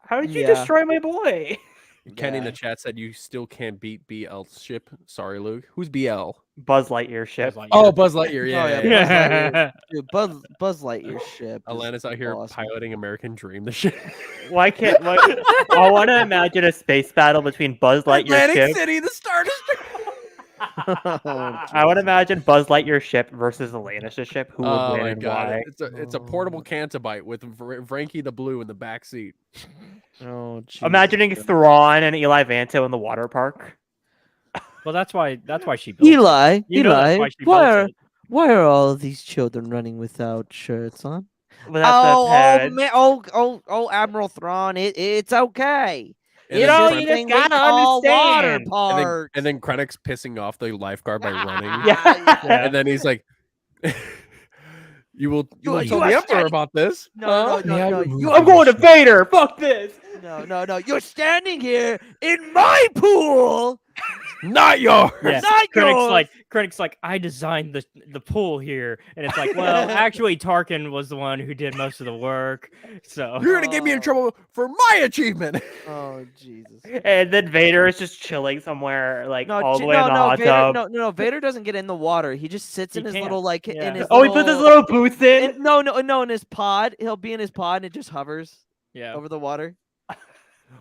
How did you Yeah. destroy my boy? Kenny in the Yeah. chat said you still can't beat BL's ship. Sorry, Luke. Who's BL? Buzz Lightyear ship. Oh, Buzz Lightyear. Yeah, Oh, yeah, yeah, yeah. Buzz Lightyear. Yeah. Dude, Buzz Lightyear's ship. is Alana's out here awesome. piloting American Dream. The shit. Why can't? I want to imagine a space battle between Buzz Lightyear's Atlantic ship. City, the Star Destroyer. I would imagine Buzz Lightyear's ship versus Elena's ship. Who would Oh win my and god! why? It's a portable Cantabite with Frankie the Blue in the back seat. Oh, Jesus Imagining Christ. Thrawn and Eli Vanto in the water park. Well, that's why she built it. Eli, You know that's why she built it. why are all of these children running without shirts on? With that Admiral Thrawn, it's okay. And You then know, Kren- you just thing we gotta call water understand. parks. and then Krennic's pissing off the lifeguard by running. Yeah. Yeah. And then he's like, "You will You tell the are Emperor standing- about this." No, May I no. remove I'm going to Vader. Fuck this. No. You're standing here in my pool. Not yours. Yeah. Not yours. Krennic's like, I designed the pool here, and it's like, well, actually, Tarkin was the one who did most of the work. So You're gonna get me in trouble for my achievement. Oh Jesus. And then Vader is just chilling somewhere, like all the way in the hot Vader, tub. no. Vader doesn't get in the water. He just sits in He his can't. little like Yeah. in his. Oh, he puts his little boots in. No, in his pod. He'll be in his pod and it just hovers yeah, over the water.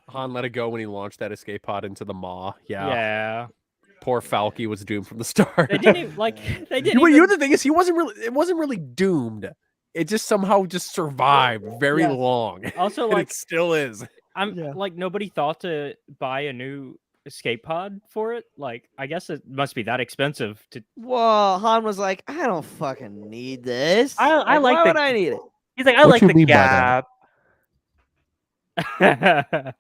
Han let it go when he launched that escape pod into the maw. Yeah. yeah. Poor Falky was doomed from the start. They didn't even, like they didn't. You even, know the thing is, it wasn't really doomed. It just somehow just survived very Yeah. long. Also, And like it still is. I'm Yeah. like nobody thought to buy a new escape pod for it. Like I guess it must be that expensive to. Well, Han was like, I don't fucking need this. I like why the- would I need it? He's like, I What like you the mean by that? gap.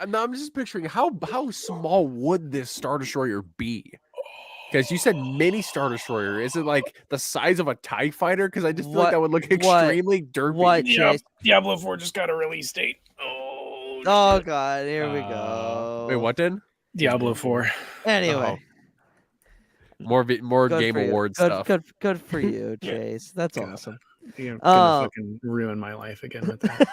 Now I'm just picturing how small would this Star Destroyer be? Because you said mini Star Destroyer. Is it like the size of a TIE fighter? Because I just feel like that would look extremely derpy. What, Chase? Diablo 4 just got a release date. Oh, Oh God, here we go. Wait, what then? Diablo 4. Anyway, More good Game for you. Awards good, stuff. Good for you, Chase. That's Yeah. awesome. You're Oh. gonna fucking ruin my life again with that.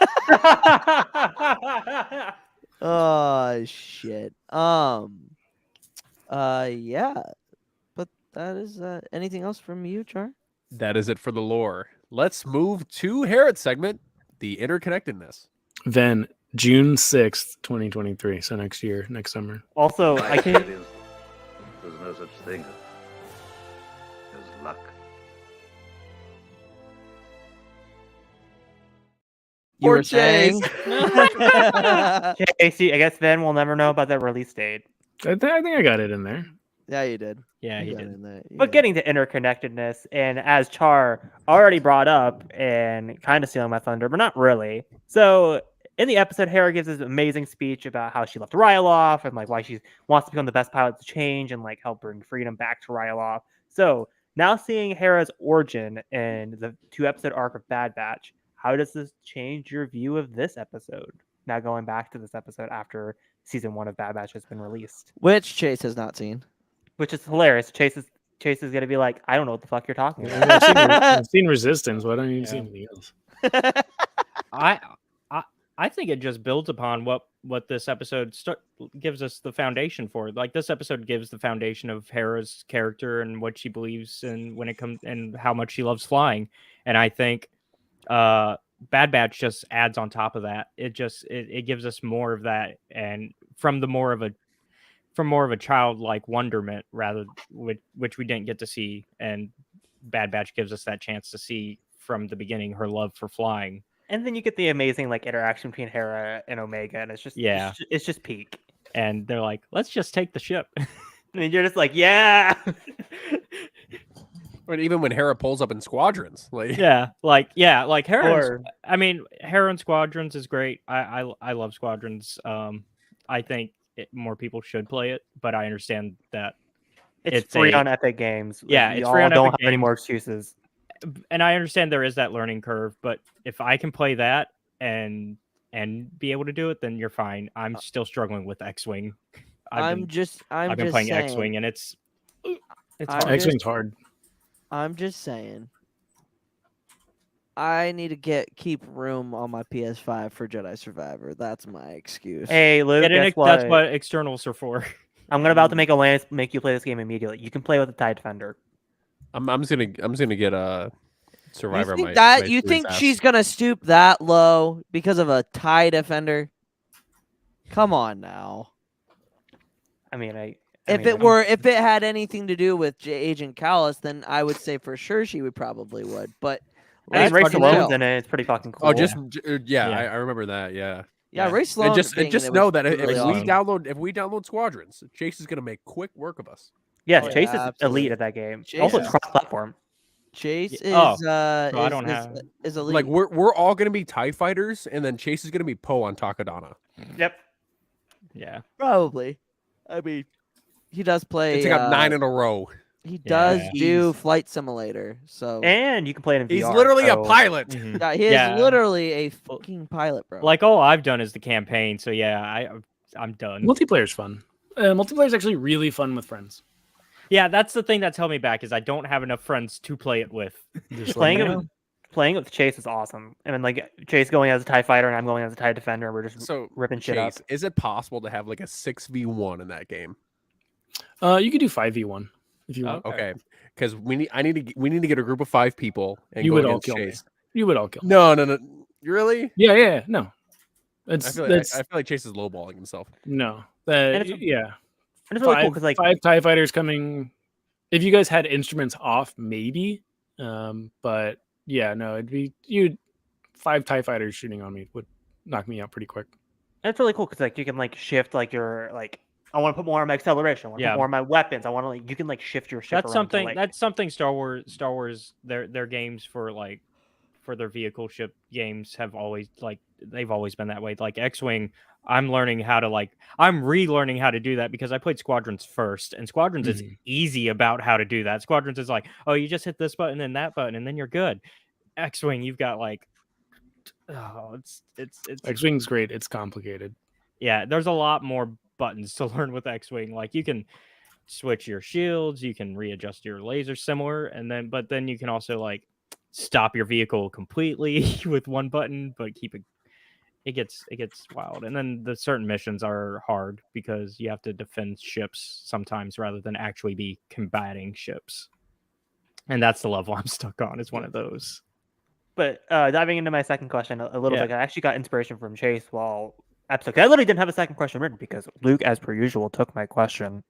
Oh shit. Yeah. But that is anything else from you, Char? That is it for the lore. Let's move to Hereth segment, the interconnectedness. Then June 6th, 2023. So next year, next summer. Also, I can. There's no such thing as luck. You Or were saying? Casey, I guess then we'll never know about that release date. I think I got it in there. Yeah, you did. Yeah, You he got did. it in there. You But got it. getting to interconnectedness, and as Char already brought up, and kind of stealing my thunder, but not really. So in the episode, Hera gives this amazing speech about how she left Ryloth and like why she wants to become the best pilot to change and like help bring freedom back to Ryloth. So now seeing Hera's origin in the 2-episode arc of Bad Batch, how does this change your view of this episode? Now going back to this episode after season 1 of Bad Batch has been released, Which Chase has not seen. which is hilarious. Chase is gonna be like, I don't know what the fuck you're talking about. I've seen Resistance. Why don't you Yeah. see anything else? I think it just builds upon what this episode gives us the foundation for. Like this episode gives the foundation of Hera's character and what she believes and when it comes and how much she loves flying. And I think Bad Batch just adds on top of that. It gives us more of that, and from more of a childlike wonderment rather which we didn't get to see, and Bad Batch gives us that chance to see from the beginning her love for flying. And then you get the amazing like interaction between Hera and Omega, and it's just it's just peak. And they're like, let's just take the ship. And you're just like, yeah. Or even when Hera pulls up in squadrons, like like Heron's. Or I mean, Heron Squadrons is great. I love Squadrons. I think more people should play it, but I understand that it's It's free a- on Epic Games. Yeah, Like, it's free y'all on don't Epic have any Games. more excuses. and I understand there is that learning curve, but if I can play that and be able to do it, then you're fine. I'm still struggling with X-Wing. I'm just I've been playing saying. X-Wing, and it's I'm hard. X-Wing's hard. I'm just saying. I need to keep room on my PS5 for Jedi Survivor. That's my excuse. Hey, Luke, guess what? That's what externals are for. I'm about to make a lance make you play this game immediately. You can play with the TIE Defender. I'm just gonna get a Survivor. You think my that you Series think S. she's gonna stoop that low because of a TIE Defender? Come on now. I mean, If it had anything to do with Agent Callus, then I would say for sure she would probably would. But I mean, let's Ray fucking Stallone's chill. in it. It's pretty fucking cool. Oh, yeah, Yeah. I remember that. Yeah. Yeah, Yeah. Ray Sloan. And just being in just it know was that if really we awesome. download Squadrons, Chase is gonna make quick work of us. yes, Oh, Chase yeah, is absolutely. elite at that game. Chase Also, is- it's cross-platform. Chase is Oh, I don't have- is elite. Like we're all gonna be TIE fighters, and then Chase is gonna be Poe on Takadana. Yep. Yeah. Probably. I mean, he does play. It's got 9 in a row. He does Yeah. do Flight Simulator. So And you can play it in VR. He's literally a so- pilot. Mhm. yeah, he is Yeah. literally a fucking pilot, bro. Like all I've done is the campaign, so yeah, I'm done. Multiplayer's fun. Multiplayer is actually really fun with friends. Yeah, that's the thing that's held me back is I don't have enough friends to play it with. Just Playing let it me with know. playing it with Chase is awesome. I mean, like Chase going as a TIE fighter and I'm going as a TIE defender. And we're just So ripping shit up. Chase, is it possible to have like a 6v1 in that game? You could do 5v1 if you Oh. want. Okay, because we need to get a group of 5 people and You go would all against kill me. Chase. You would all kill. No, really? Yeah, no. I It's feel like Chase is lowballing himself. no. And it's- Yeah. And it's really cool because like five TIE fighters coming. If you guys had instruments off, maybe. But yeah, no, it'd be 5 TIE fighters shooting on me would knock me out pretty quick. it's really cool because like you can like shift like your like I want to put more on my acceleration. I want to Yeah. put more on my weapons. I want to like you can like shift your ship. That's around to, something. like- That's something. Star Wars. Their games for their vehicle ship games have always they've always been that way. Like X-wing, I'm relearning how to do that because I played Squadrons first, and Squadrons is easy about how to do that. Squadrons is like, oh, you just hit this button and that button, and then you're good. X-wing, you've got like, oh, it's X-Wing's great. It's complicated. yeah. There's a lot more buttons to learn with X-wing. Like you can switch your shields, you can readjust your laser similar, but then you can also like stop your vehicle completely with one button, but keep it. It gets wild, and then the certain missions are hard because you have to defend ships sometimes rather than actually be combating ships, and that's the level I'm stuck on. Is one of those. But diving into my second question a little Yeah. bit, I actually got inspiration from Chase while episode. 'Cause I literally didn't have a second question written because Luke, as per usual, took my question.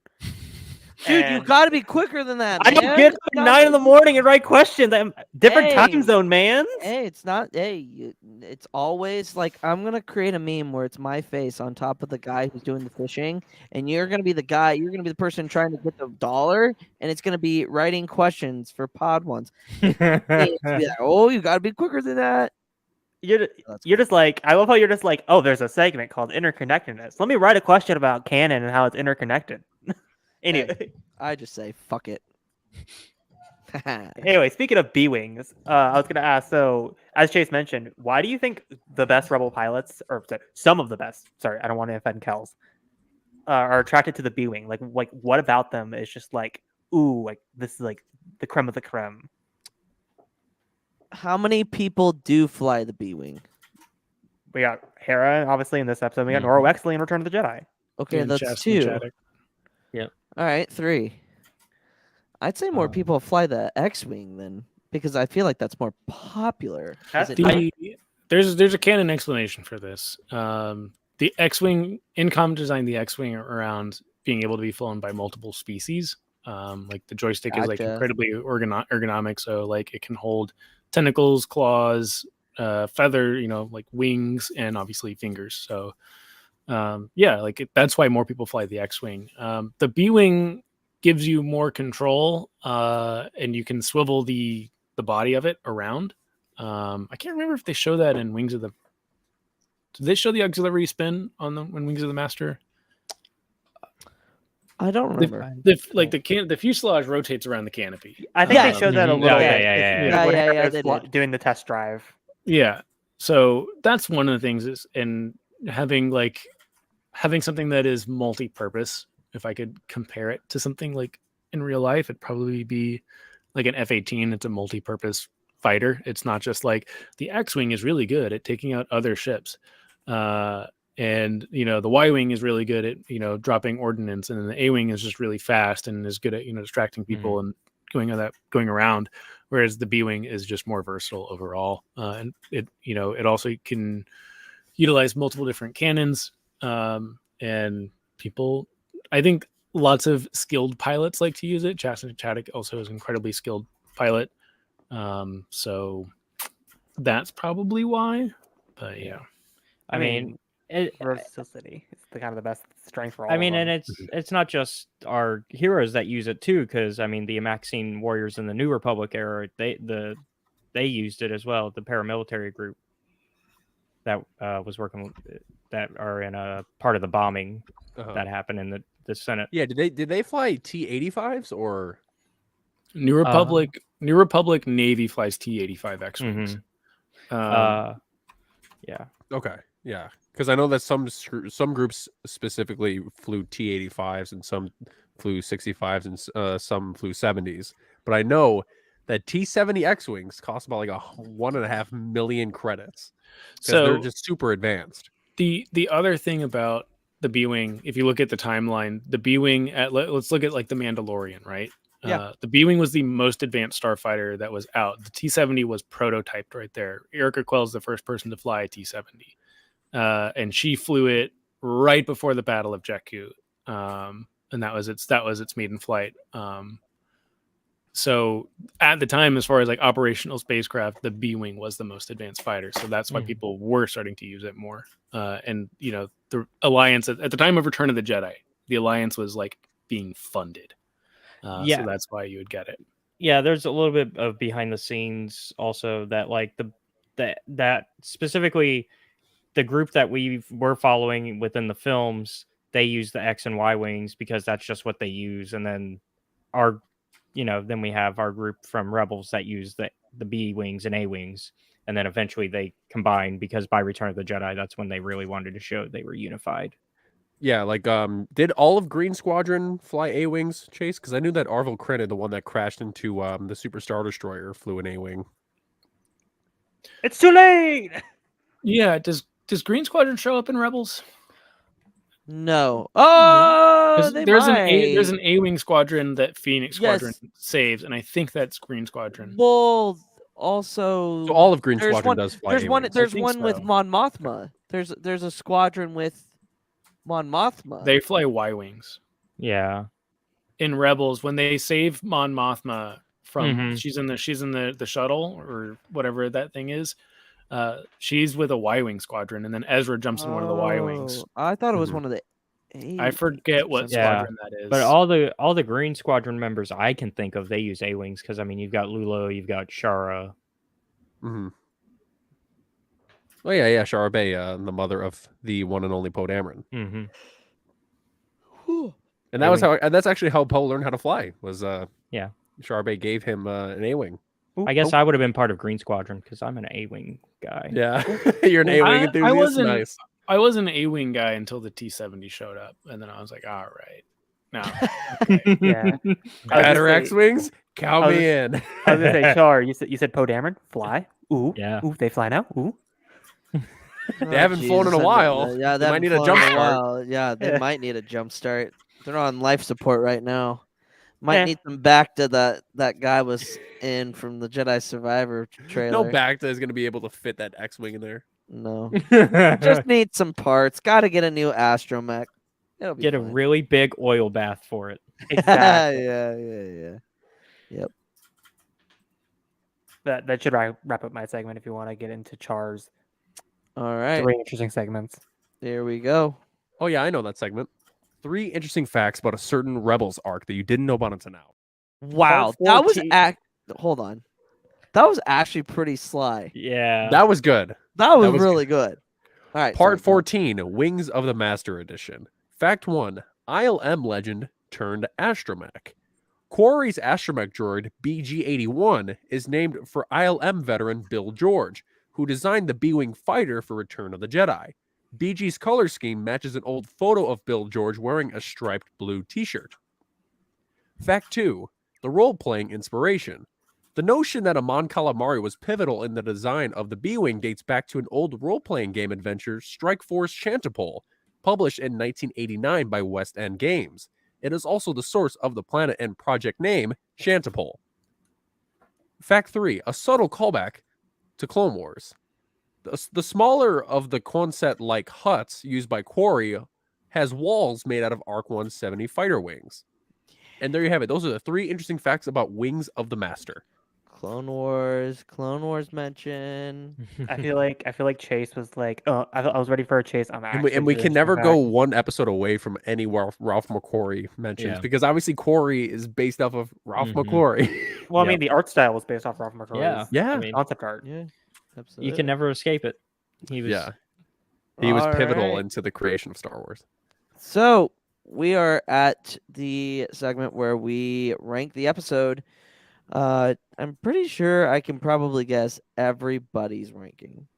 Dude, you And got to be quicker than that. I don't man. get up You at gotta 9 in the morning and write questions. I'm different Hey. time zone, man. Hey, it's not. Hey, it's always like I'm gonna create a meme where it's my face on top of the guy who's doing the fishing, and you're gonna be the guy. You're gonna be the person trying to get the dollar, and it's gonna be writing questions for pod ones. It's gonna be like, oh, you gotta be quicker than that. You're just like I love how you're just like, oh, there's a segment called interconnectedness. Let me write a question about canon and how it's interconnected. Anyway, I just say fuck it. anyway, speaking of B wings, I was gonna ask. So, as Chase mentioned, why do you think the best Rebel pilots, or sorry, some of the best? Sorry, I don't want to offend Kells. Are attracted to the B wing. Like, what about them is just like, ooh, like this is like the creme of the creme. How many people do fly the B wing? We got Hera, obviously, in this episode. We got Mhm. Nora Wexley in Return of the Jedi. Okay, And that's Chastity 2. Chaddock. All right, 3. I'd say more people fly the X-wing then, because I feel like that's more popular. Is it not? There's a canon explanation for this. The X-wing Incom designed the X-wing around being able to be flown by multiple species. Like the joystick is like Gotcha. incredibly ergonomic, so like it can hold tentacles, claws, feather, like wings, and obviously fingers. So yeah, that's why more people fly the X-wing. The B-wing gives you more control, and you can swivel the body of it around. I can't remember if they show that in Wings of the. Did they show the auxiliary spin on the when Wings of the Master? I don't remember. The fuselage rotates around the canopy. I think they Yes. showed that a Mhm. little Yeah, bit. yeah, yeah, if- yeah. when Yeah, Hereth yeah, was they did. doing the test drive. Yeah. So that's one of the things is and having something that is multi-purpose. If I could compare it to something like in real life, it'd probably be like an F-18. It's a multi-purpose fighter. It's not just like the X-wing is really good at taking out other ships. And the Y-wing is really good at dropping ordnance, and then the A-wing is just really fast and is good at distracting people and going around, whereas the B-wing is just more versatile overall. And it also can utilize multiple different cannons, and people, I think lots of skilled pilots like to use it. Chaddock also is an incredibly skilled pilot, so that's probably why. But yeah, I mean, it, versatility. It's the kind of the best strength for all. I mean, of and them. it's not just our heroes that use it too, because I mean, the Amaxine warriors in the New Republic era, they used it as well. The paramilitary group that was working that are in a part of the bombing that happened in the Senate. Yeah, did they fly T-85s or New Republic Navy flies T-85 X-wings. Yeah. Okay, yeah, because I know that some groups specifically flew T-85s and some flew 65s and some flew 70s. But I know that T-70 X-wings cost about like 1.5 million credits because they're just super advanced. The other thing about the B-wing, if you look at the timeline, the B-wing let's look at like the Mandalorian, right? Yeah. The B-wing was the most advanced starfighter that was out. The T-70 was prototyped right there. Erica Quell's the first person to fly a T-70, and she flew it right before the Battle of Jakku, and that was its maiden flight. So at the time, as far as like operational spacecraft, the B-wing was the most advanced fighter. So that's why people were starting to use it more. And the Alliance at the time of Return of the Jedi, the Alliance was like being funded. So that's why you would get it. Yeah, there's a little bit of behind the scenes also that like that specifically the group that we were following within the films, they use the X and Y wings because that's just what they use, and then then we have our group from Rebels that use the B wings and A wings, and then eventually they combine because by Return of the Jedi, that's when they really wanted to show they were unified. Yeah, like did all of Green Squadron fly A-wings, Chase? Because I knew that Arvel Crenna, the one that crashed into the Super Star Destroyer, flew an A-wing. It's too late. Yeah, does Green Squadron show up in Rebels? No. Oh, there's an A-wing squadron that Phoenix Squadron saves, and I think that's Green Squadron. Well, also, so all of Green Squadron does fly A-wings. There's one with Mon Mothma. There's a squadron with Mon Mothma. They fly Y-wings. Yeah. In Rebels, when they save Mon Mothma from she's in the shuttle or whatever that thing is. She's with a Y-wing squadron, and then Ezra jumps in one of the Y-wings. I thought it was one of the. I forget what squadron that is. But all the Green Squadron members I can think of, they use A-wings because I mean you've got Lulo, you've got Shara. Mm-hmm. Oh yeah, Shara Bay, the mother of the one and only Poe Dameron. Mm-hmm. And that's actually how Poe learned how to fly. Was Shara Bay gave him an A-wing. I guess I would have been part of Green Squadron because I'm an A-wing guy. Yeah, you're an A-wing enthusiast. Nice. I was an A-wing guy until the T-70 showed up, and then I was like, all right, no, okay. Yeah, better X-wings. Count me in. I was gonna say, Char, you said Poe Dameron fly. Ooh, yeah. Ooh, they fly now. Ooh. They haven't flown in a while. Yeah, they might need a jump start. Yeah, they might need a jump start. They're on life support right now. Might need them back to that guy was in from the Jedi Survivor trailer. No Bacta is going to be able to fit that X-wing in there. No. Just need some parts. Got to get a new astromech. It'll be get fine. a really big oil bath for it. Exactly. Yeah. Yep. That should wrap up my segment if you want to get into Char's All right. 3 interesting segments. There we go. Oh yeah, I know that segment. 3 interesting facts about a certain Rebels arc that you didn't know about until now. Wow, Part that was 14. hold on. That was actually pretty sly. Yeah. That was good. That was was really good. All right, Part sorry, go on. 14, Wings of the Master Edition. Fact 1, ILM legend turned astromech. Quarry's astromech droid BG-81 is named for ILM veteran Bill George, who designed the B-Wing fighter for Return of the Jedi. BG's color scheme matches an old photo of Bill George wearing a striped blue t-shirt. Fact 2, the role-playing inspiration. The notion that Amon Calamari was pivotal in the design of the B-Wing dates back to an old role-playing game adventure, Strike Force Chantapole, published in 1989 by West End Games. It is also the source of the planet and project name, Chantapole. Fact 3, a subtle callback to Clone Wars. The smaller of the Quonset-like huts used by Quarry has walls made out of ARC 170 fighter wings. And there you have it. Those are the 3 interesting facts about Wings of the Master. Clone Wars mention. I feel like Chase was like, oh, I was ready for a Chase. I'm actually And we can just never back. go one episode away from any Ralph McQuarrie mentions Yeah. because obviously Quarry is based off of Ralph Mhm. McQuarrie. Well, I Yep. mean, the art style was based off Ralph McQuarrie's Yeah. Yeah. I mean, concept art. Yeah, absolutely. you can never escape it. He was. Yeah. He was All pivotal right. into the creation of Star Wars. So we are at the segment where we rank the episode. I'm pretty sure I can probably guess everybody's ranking.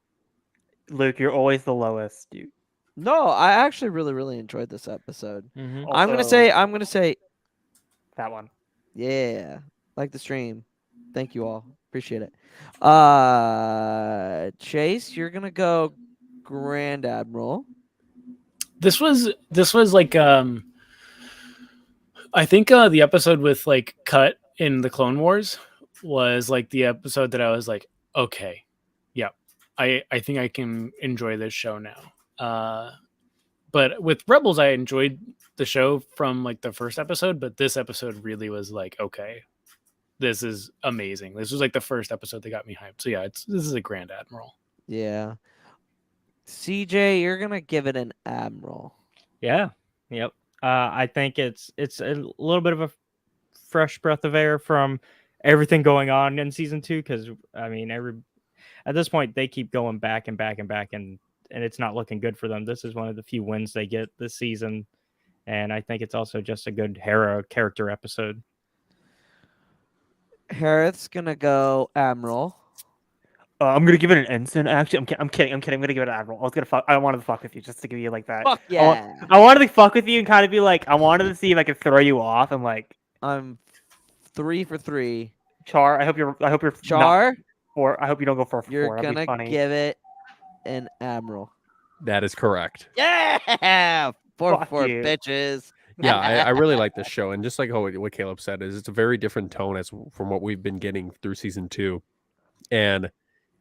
Luke, you're always the lowest. You No, I actually really enjoyed this episode. Mhm. I'm gonna say, that one. yeah, like the stream. Thank you all, appreciate it. Chase, you're gonna go Grand Admiral. This was like I think the episode with like Cut in the Clone Wars was like the episode that I was like, okay, yeah, I think I can enjoy this show now. But with Rebels, I enjoyed the show from like the first episode, but this episode really was like, okay, this is amazing. This was like the first episode that got me hyped. So yeah, this is a Grand Admiral. Yeah. CJ, you're gonna give it an Admiral. Yeah. Yep. I think it's a little bit of a fresh breath of air from everything going on in season 2. Because I mean, at this point they keep going back and it's not looking good for them. This is one of the few wins they get this season, and I think it's also just a good Hera character episode. Hereth's gonna go Admiral. I'm gonna give it an ensign. Actually, I'm kidding. I'm gonna give it an admiral. I wanted to fuck with you just to give you like that. Fuck yeah. I wanted to fuck with you and kind of be like, I wanted to see if I could throw you off. And like, I'm 3 for 3. Char, I hope you're Char, or I hope you don't go for a 4. you're That'd be gonna funny. give it an Admiral. That is correct. Yeah, 4 Fuck 4 you. bitches. Yeah, I really like this show. And just like what Caleb said, is it's a very different tone from what we've been getting through season 2. And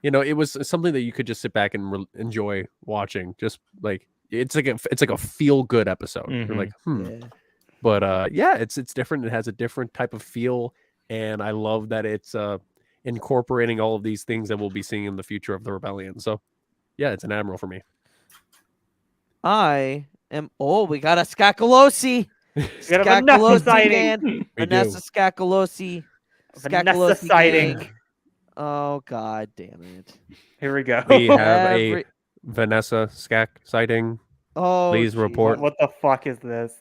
you know, it was something that you could just sit back and enjoy watching. Just like it's like a feel good episode. You're like, Yeah. But yeah, it's different. It has a different type of feel, and I love that it's incorporating all of these things that we'll be seeing in the future of the rebellion. So yeah, it's an Admiral for me. I am. Oh, we got a Scacolosi. We got a Vanessa Scacolosi sighting. gang. We Vanessa do. Scacolosi. Vanessa Scacolosi sighting. gang. Oh god damn it. Here we go. We have Every- a Vanessa Skac sighting. Oh, Please geez. report. What the fuck is this?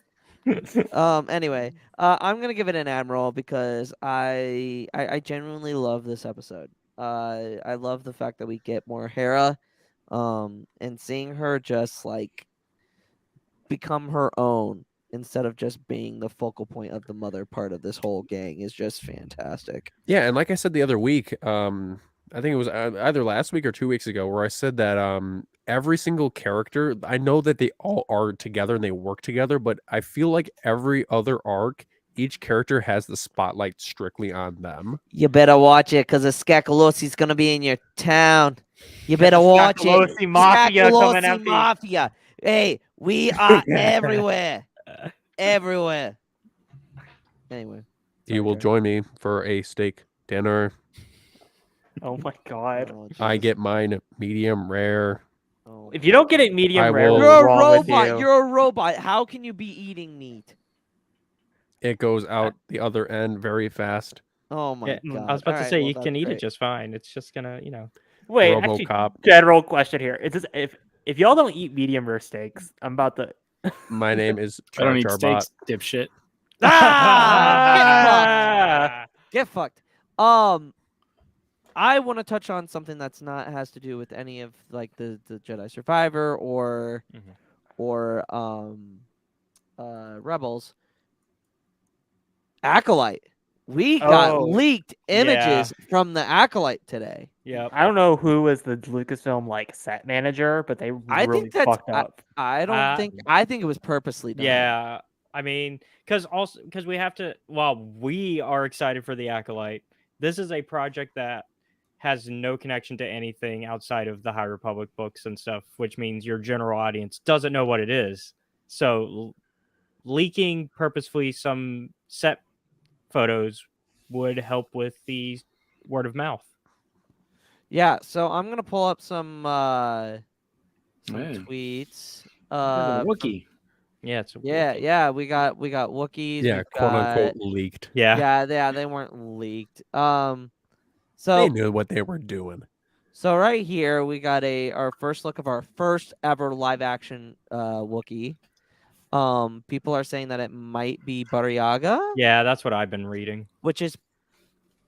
Anyway, I'm gonna give it an Admiral because I genuinely love this episode. I love the fact that we get more Hera, and seeing her just like become her own instead of just being the focal point of the mother part of this whole gang is just fantastic. Yeah, and like I said the other week, I think it was either last week or 2 weeks ago, where I said that every single character, I know that they all are together and they work together, but I feel like every other arc, each character has the spotlight strictly on them. You better watch it because the Scacolosi's gonna be in your town. You better watch it. Scacolosi Mafia coming Scacolosi after you. Mafia. Hey, we are everywhere. Everywhere. Anyway. You will join me for a steak dinner. Oh my god. Oh, I jeez. get mine medium rare. Oh If you don't get it medium I rare, will- what's You're a wrong with robot. you? You're a robot. How can you be eating meat? It goes out the other end very fast. Oh my god! I was about to Alright, say well, you can that's eat it great. just fine. It's just gonna, Wait, actually, RoboCop. general question here. Is this if y'all don't eat medium rare steaks, I'm about to. My name is I don't Char eat Char Bot. steaks, dipshit. Ah! Get fucked. I want to touch on something that's not has to do with any of like the Jedi Survivor or Mhm. or Rebels. Acolyte. We got Oh, leaked yeah. images from the Acolyte today. Yep. I don't know who was the Lucasfilm like set manager, but they I really think that's fucked up. I don't Uh, think I think it was purposely done. Yeah. I mean, because we have to. Well, we are excited for the Acolyte. This is a project that has no connection to anything outside of the High Republic books and stuff, which means your general audience doesn't know what it is. So leaking purposefully some set photos would help with the word of mouth. Yeah, so I'm gonna pull up some Man. tweets. Yeah, the from- Wookiee. Yeah, it's yeah, we got Wookiees. Yeah, we've quote unquote got- leaked. Yeah. yeah, they weren't leaked. They So knew what they were doing. so right here we got our first look of our first ever live action Wookiee. People are saying that it might be Bariaga, Yeah, that's what I've been reading. which is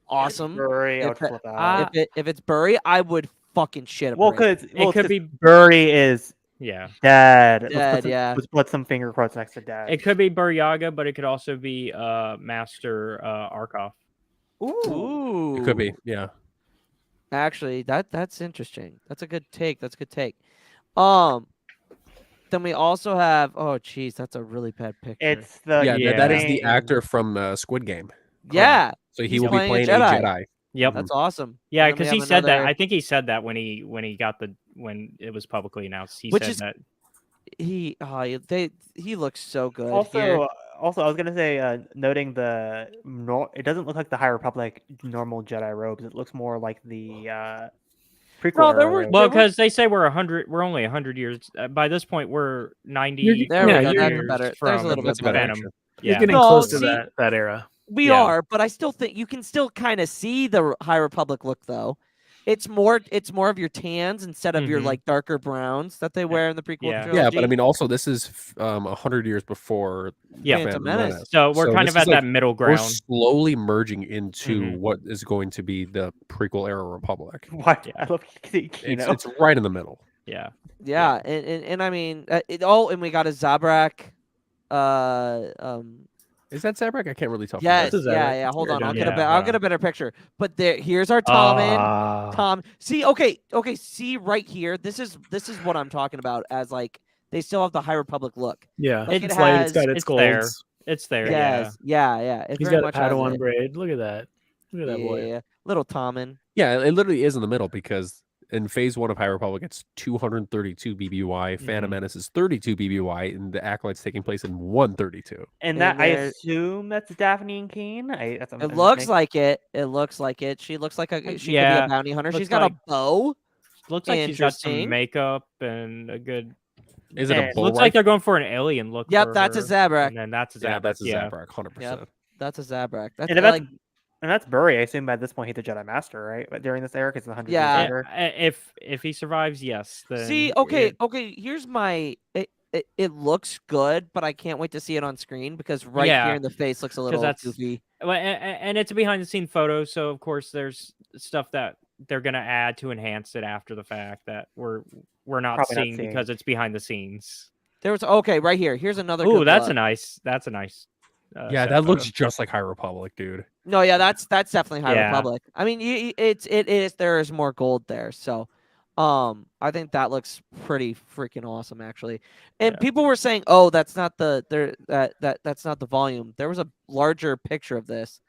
awesome. Burry, I would If it- flip out. If it's Burry, I would fucking shit a Well, brick. because It could be Burry is yeah. dead. Dead, yeah. Let's put some finger quotes next to dead. It could be Buryaga, but it could also be Master Arkoff. Ooh, It could be, yeah. Actually, that's interesting. That's a good take. Then we also have. Oh, geez, that's a really bad picture. It's the Yeah, that is the main- actor from Squid Game. yeah, So he He's will be playing a playing a Jedi. Jedi. Yep. that's awesome. Yeah, And then we because he have said that. another- I think he said that when he got when it was publicly announced. He Which said is that. He looks so good. Also, here. also, I was gonna say, noting it doesn't look like the High Republic normal Jedi robes. It looks more like the prequel. No, there era were- robes. Well, because they say we're only 100 years. By this point, we're 90. There we Yeah, go. you're- That's years better. There's from a little bit That's a better better. Phantom. picture. You're Yeah. getting No, close to see- that era. We Yeah. are, but I still think you can still kind of see the High Republic look though. It's more of your tans instead of your Mhm. like darker browns that they wear in the prequel Yeah. trilogy. Yeah, but I mean, also this is 100 years before Yeah. Phantom Menace. So we're kind this of is at like- that middle we're ground. slowly merging into Mhm. what is going to be the prequel era Republic. Why? I love Kino. It's right in the middle. Yeah. yeah, and I mean, and we got a Zabrak. Is that Zabrak? I can't really tell. from Yes, this. Zabrak. yeah. Hold on, I'll Yeah, get hold I'll get on. a better picture. But here's our Tommen. Ah. Tom, see, okay, see right here. This is what I'm talking about. As like they still have the High Republic look. Yeah, Like, it's it like has- it's got its it's there. golds. It's there. Yes, yeah. It He's very got a much has Padawan it. braid. Look at that. Look at that boy. Yeah, little Tommen. Yeah, it literally is in the middle because in phase 1 of High Republic, it's 232 BBY. Phantom Mhm. Menace is 32 BBY, and the Acolyte's taking place in 132. And that And I there- assume that's Daphne and Keen. It looks like it. It looks like it. She looks like she could be Yeah, a bounty hunter. looks She's got like- a bow. Looks like she's got some Interesting. makeup and a good. Is it a And bull Looks like they're going for an alien look. Yep, for that's a her, Zabrak. And then that's a Zabrak. Yeah, that's a yeah. Zabrak, 100%. That's a Zabrak. That's And if like that's Burry, I assume by this point he's a Jedi Master, right? But during this era, because the 100 Yeah. years later. If he survives, yes. Then see. Okay. Here's my. It looks good, but I can't wait to see it on screen because right Yeah, here in the face looks a little that's- goofy. And it's a behind the scene photo, so of course there's stuff that they're gonna add to enhance it after the fact that we're not Probably not seeing seeing. because it's behind the scenes. There was right here. Here's another. Ooh, good that's look. a nice. Yeah, set that looks photo. just like High Republic, dude. No, yeah, that's definitely High Yeah. Republic. I mean, it is there is more gold there, so I think that looks pretty freaking awesome actually. And Yeah. people were saying, "Oh, that's not that's not the volume." There was a larger picture of this,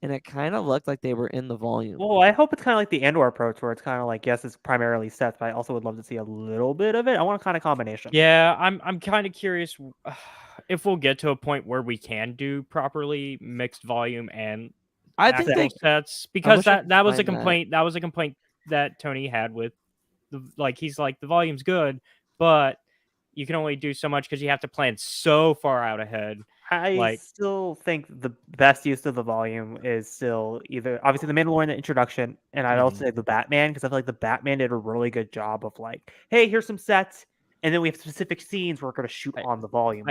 and it kind of looked like they were in the volume. Well, I hope it's kind of like the Andor approach, where it's kind of like, yes, it's primarily sets, but I also would love to see a little bit of it. I want a kind of combination. Yeah, I'm kind of curious if we'll get to a point where we can do properly mixed volume and I think actual they sets because wish I could that was a find that. complaint. That was a complaint that Tony had with the he's like the volume's good, but you can only do so much because you have to plan so far out ahead. I Like- still think the best use of the volume is still either obviously the Mandalorian, the introduction, and I'd also say the Batman, because I feel like the Batman did a really good job of like, hey, here's some sets, and then we have specific scenes we're going to shoot on the volume.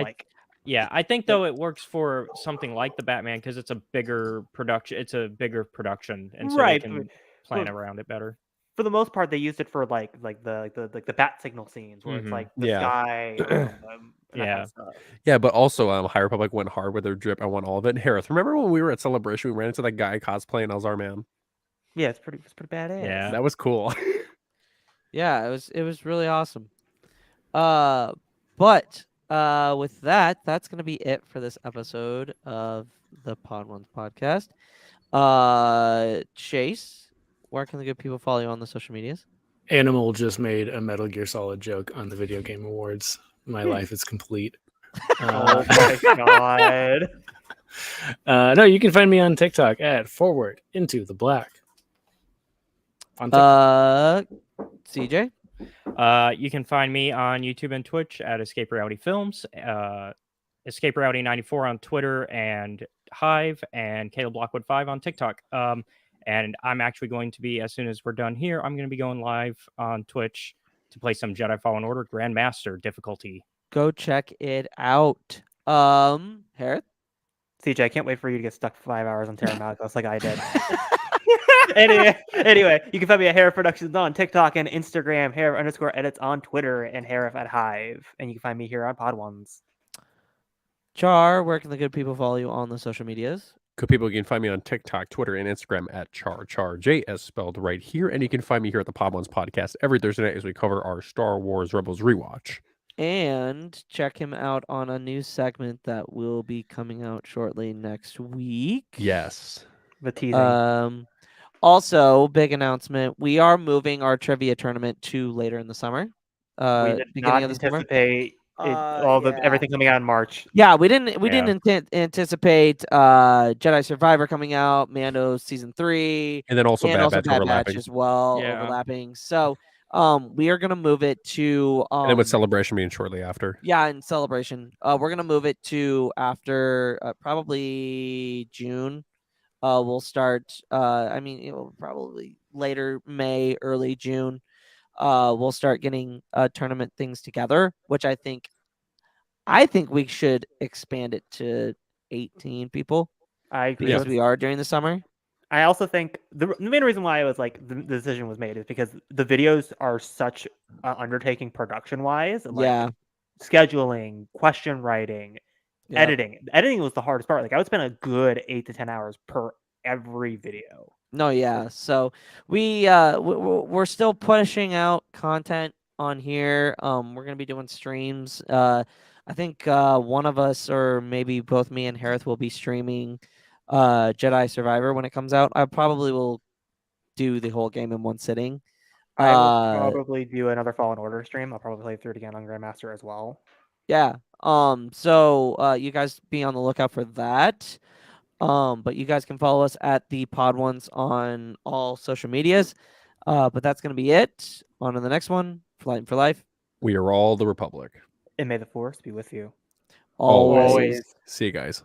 Yeah, I think though it works for something like the Batman because it's a bigger production. It's a bigger production, and so Right, they can plan around it better. for the most part, they used it for like the bat signal scenes where it's like the Yeah. sky, and that kind Yeah. of stuff. Yeah, but also High Republic went hard with their drip. I want all of it. And Hereth, remember when we were at Celebration, we ran into that guy cosplaying as our man? Yeah, it's pretty badass. Yeah. That was cool. Yeah, it was really awesome. But with that, that's gonna be it for this episode of the Pod Ones podcast. Chase, where can the good people follow you on the social medias? Animal just made a Metal Gear Solid joke on the Video Game Awards. My life is complete. Oh my god. No, you can find me on TikTok at Forward Into the Black. On TikTok. CJ. You can find me on YouTube and Twitch at Escape Reality Films, Escape Reality 94 on Twitter and Hive, and Caleb Lockwood 5 on TikTok. And I'm actually going to be, as soon as we're done here, I'm going to be going live on Twitch to play some Jedi Fallen Order Grandmaster difficulty. Go check it out. Hereth. CJ, I can't wait for you to get stuck for 5 hours on Terra Malakos like I did. anyway, you can find me at Hereth Productions on TikTok and Instagram, Hereth_edits on Twitter, and Hereth at Hive. And you can find me here on Pod Ones. Char, where can the good people follow you on the social medias? Good people, you can find me on TikTok, Twitter, and Instagram at CharJS spelled right here. And you can find me here at the Pod Ones podcast every Thursday night as we cover our Star Wars Rebels rewatch. And check him out on a new segment that will be coming out shortly next week. Yes. The teasing. Also, big announcement. We are moving our trivia tournament to later in the summer. We did Beginning not of the summer. anticipate everything coming out in March. Yeah, we didn't anticipate Jedi Survivor coming out, Mando season 3, And then also and Bad also Batch Bad overlapping. Batch as well, Yeah. overlapping. So we are gonna move it to And then with Celebration being shortly after. yeah, in Celebration. We're gonna move it to after probably June. We'll start probably later May, early June. We'll start getting tournament things together, which I think we should expand it to 18 people I agree. because we are during the summer. I also think the main reason why I was like the decision was made is because the videos are such undertaking production wise. Yeah. Scheduling, question writing, Yeah. editing. Editing was the hardest part. Like I would spend a good 8 to 10 hours per every video. No, yeah. So we're still pushing out content on here. We're gonna be doing streams. I think one of us, or maybe both me and Hereth, will be streaming Jedi Survivor when it comes out. I probably will do the whole game in one sitting. I will probably do another Fallen Order stream. I'll probably play through it again on Grandmaster as well. Yeah. So you guys be on the lookout for that. But you guys can follow us at the Pod Ones on all social medias. But that's gonna be it. On to the next one. Flight for Life. We are all the Republic. And may the Force be with you. Always. Always. See you guys.